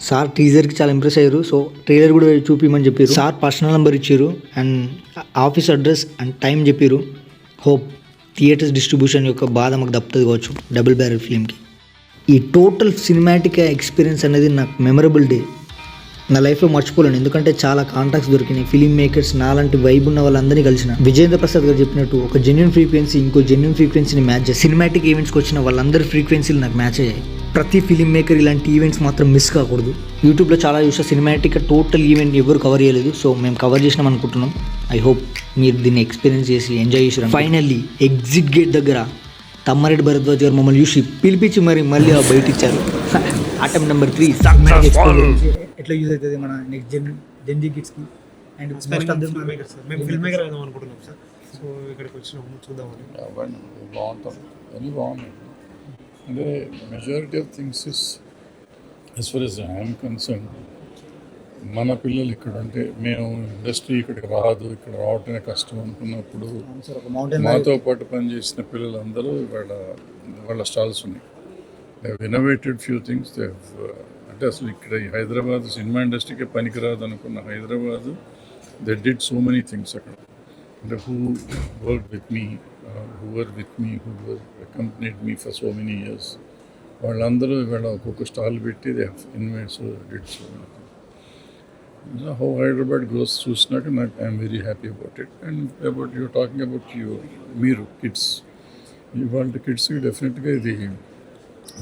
Sir టీజర్కి చాలా impress అయ్యారు. So trailer కూడా చూపించమని చెప్పారు. Sir personal number ఇచ్చారు and office address and time చెప్పారు. హోప్ థియేటర్స్ డిస్ట్రిబ్యూషన్ యొక్క బాధ మాకు దప్పుతుంది కావచ్చు డబుల్ బ్యారెల్ ఫిల్మ్కి. ఈ టోటల్ సినిమాటిక్ ఎక్స్పీరియన్స్ అనేది నాకు మెమరబుల్ డే. నా లైఫ్లో మర్చిపోలేను, ఎందుకంటే చాలా కాంటాక్ట్స్ దొరికినాయి. ఫిలిం మేకర్స్, నాలాంటి వైబ్ ఉన్న వాళ్ళందరినీ కలిసిన. విజేంద్ర ప్రసాద్ గారు చెప్పినట్టు ఒక జెన్యున్ ఫ్రీక్వెన్సీ ఇంకో జెన్యున్ ఫ్రీక్వెన్సీని మ్యాచ్ చేసి సినిమాటిక్ ఈవెంట్స్కి వచ్చిన వాళ్ళందరి ఫ్రీక్వెన్సీలు నాకు మ్యాచ్ అయ్యాయి. ప్రతి ఫిలిం మేకర్ ఇలాంటి ఈవెంట్స్ మాత్రం మిస్ కాకూడదు. యూట్యూబ్లో చాలా చూసా సినిమాటిక్ టోటల్ ఈవెంట్ ఎవరు కవర్ చేయలేదు. సో మేము కవర్ చేసినాం అనుకుంటున్నాం. ఐ హోప్ మీరు దీన్ని ఎక్స్పీరియన్స్ చేసి ఎంజాయ్ చేసారు. ఫైనల్లీ ఎగ్జిట్ గేట్ దగ్గర తమ్మారెడ్డి భరద్వాజ్ గారు మమ్మల్ని చూసి పిలిపించి మళ్ళీ బయట ఇచ్చారు. ఐటమ్ నెంబర్ 3 ఎట్లా యూజ్ అవుతుంది మన నెక్స్ట్ జెన్జీ కిడ్స్కి and most of them makers. మేము ఫిల్మ్ మేకర్ అవుదాం అనుకుంటున్నాం సార్. సో ఇక్కడికి వచ్చినాము చూద్దామని. బాగుంటుంది అన్నీ బాగున్నాయి. అంటే majority of things is as far as I'm concern మన పిల్లలు ఇక్కడ అంటే మేము ఇండస్ట్రీ ఇక్కడికి రాదు, ఇక్కడ రావటమే కష్టం అనుకున్నప్పుడు మాతో పాటు పనిచేసిన పిల్లలందరూ వాళ్ళ స్టాల్స్ ఉన్నాయి. They have innovated few things. They అంటే అసలు ఇక్కడ ఈ హైదరాబాద్ సినిమా ఇండస్ట్రీకే పనికిరాదు అనుకున్న Hyderabad they did so many things అక్కడ. అంటే who work with me, who were with me, who were accompanied me for so many years, వాళ్ళందరూ ఇవాళ ఒక్కొక్క స్టాల్ పెట్టి they have invest did so many. How Hyderabad grows చూసినాక నాకు I'm very happy about it. And about you talking about మీరు kids, ఇవాళ కిడ్స్కి డెఫినెట్గా ఇది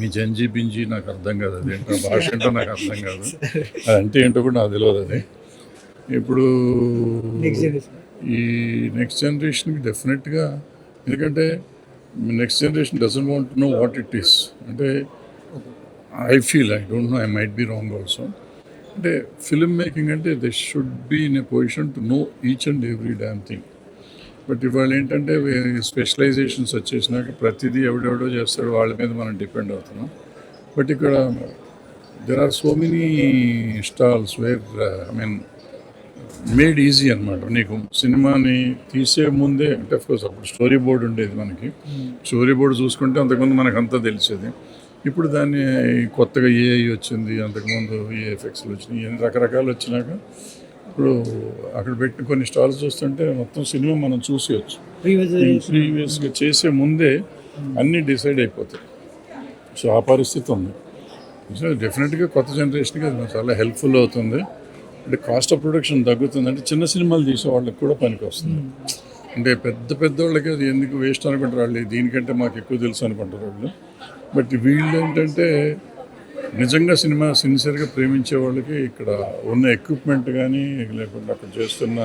మీ జంజీ బింజీ నాకు అర్థం కాదు, అది ఏంటో భాష ఏంటో నాకు అర్థం కాదు, అది అంటే ఏంటో కూడా నాకు తెలియదు. అది ఇప్పుడు ఈ నెక్స్ట్ జనరేషన్కి డెఫినెట్గా, ఎందుకంటే next generation doesn't want to know what it is. అంటే I feel, I don't know, I might be wrong also. అంటే ఫిల్మ్ మేకింగ్ అంటే they should be in a position to know each and every damn thing. But ఇవాళ ఏంటంటే specialisations వచ్చేసినాక ప్రతిదీ ఎవడెవడో చేస్తాడు, వాళ్ళ మీద మనం డిపెండ్ అవుతున్నాం. బట్ ఇక్కడ there are so many stalls where I mean made easy అనమాట. నీకు సినిమాని తీసే ముందే అంటే అఫ్కోర్స్ అప్పుడు స్టోరీ బోర్డ్ ఉండేది మనకి. స్టోరీ బోర్డు చూసుకుంటే అంతకుముందు మనకు అంతా తెలిసేది. ఇప్పుడు దాన్ని కొత్తగా ఏఐ వచ్చింది, అంతకుముందు ఏఎఫ్ఎక్స్లు వచ్చినాయి, రకరకాలు వచ్చినాక ఇప్పుడు అక్కడ పెట్టి కొన్ని స్టాల్స్ చూస్తుంటే మొత్తం సినిమా మనం చూసేయచ్చు. ప్రీవియస్గా చేసే ముందే అన్నీ డిసైడ్ అయిపోతాయి. సో ఆ పరిస్థితి ఉంది. సో డెఫినెట్గా కొత్త జనరేషన్కి అది చాలా హెల్ప్ఫుల్ అవుతుంది. అంటే కాస్ట్ ఆఫ్ ప్రొడక్షన్ తగ్గుతుంది. అంటే చిన్న సినిమాలు తీసే వాళ్ళకి కూడా పనికి వస్తుంది. అంటే పెద్ద వాళ్ళకి అది ఎందుకు వేస్ట్ అనుకుంటారు వాళ్ళు, దీనికంటే మాకు ఎక్కువ తెలుసు అనుకుంటారు వాళ్ళు. బట్ వీళ్ళు ఏంటంటే నిజంగా సినిమా సిన్సియర్గా ప్రేమించే వాళ్ళకి ఇక్కడ ఉన్న ఎక్విప్మెంట్ కానీ లేకుంటే అక్కడ చేస్తున్న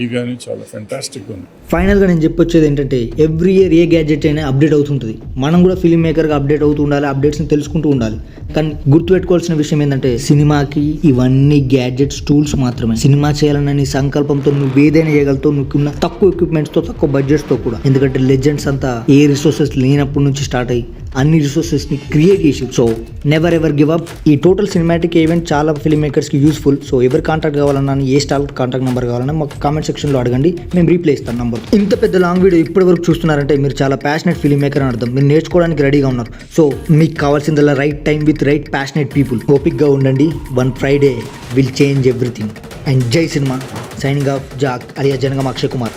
ఈ కానీ చాలా ఫెంటాస్టిక్ ఉంది. ఫైనల్గా నేను చెప్పొచ్చేది ఏంటంటే ఎవ్రీ ఇయర్ ఏ గ్యాడ్జెట్ అయినా అప్డేట్ అవుతుంటుంది. మనం కూడా ఫిల్మ్ మేకర్గా అప్డేట్ అవుతూ ఉండాలి, అప్డేట్స్ని తెలుసుకుంటూ ఉండాలి. కానీ గుర్తుపెట్టుకోవాల్సిన విషయం ఏంటంటే సినిమాకి ఇవన్నీ గ్యాడ్జెట్స్, టూల్స్ మాత్రమే. సినిమా చేయాలన్న సంకల్పంతో నువ్వు ఏదైనా చేయగలుగుతావు, నువ్వున్న తక్కువ ఎక్విప్మెంట్స్తో, తక్కువ బడ్జెట్స్తో కూడా. ఎందుకంటే లెజెండ్స్ అంతా ఏ రిసోర్సెస్ లేనప్పటి నుంచి స్టార్ట్ అయ్యి అన్ని రిసోర్సెస్ని క్రియేట్ చేసి. So never ever give up. ఈ టోటల్ సినిమాటిక్ ఈవెంట్ చాలా ఫిల్మ్ మేకర్స్కి యూస్ఫుల్. సో ఎవరు కాంటాక్ట్ కావాలన్నా, ఏ స్టాల్ కాంటాక్ట్ నెంబర్ కావాలన్నా మాకు కామెంట్ సెక్షన్లో అడగండి, మేము రీప్లే ఇస్తాం నంబర్. ఇంత పెద్ద లాంగ్ వీడియో ఇప్పటి వరకు చూస్తున్నారంటే మీరు చాలా ప్యాషనెట్ ఫిల్మ్ మేకర్ అని అర్థం. మీరు నేర్చుకోవడానికి రెడీగా ఉన్నారు. సో మీకు కావాల్సిందల్లా right time with right passionate people. ఓపిక్గా ఉండండి. One Friday will change everything. And జై cinema. Signing off Jack alias Janagam Akshay Kumar.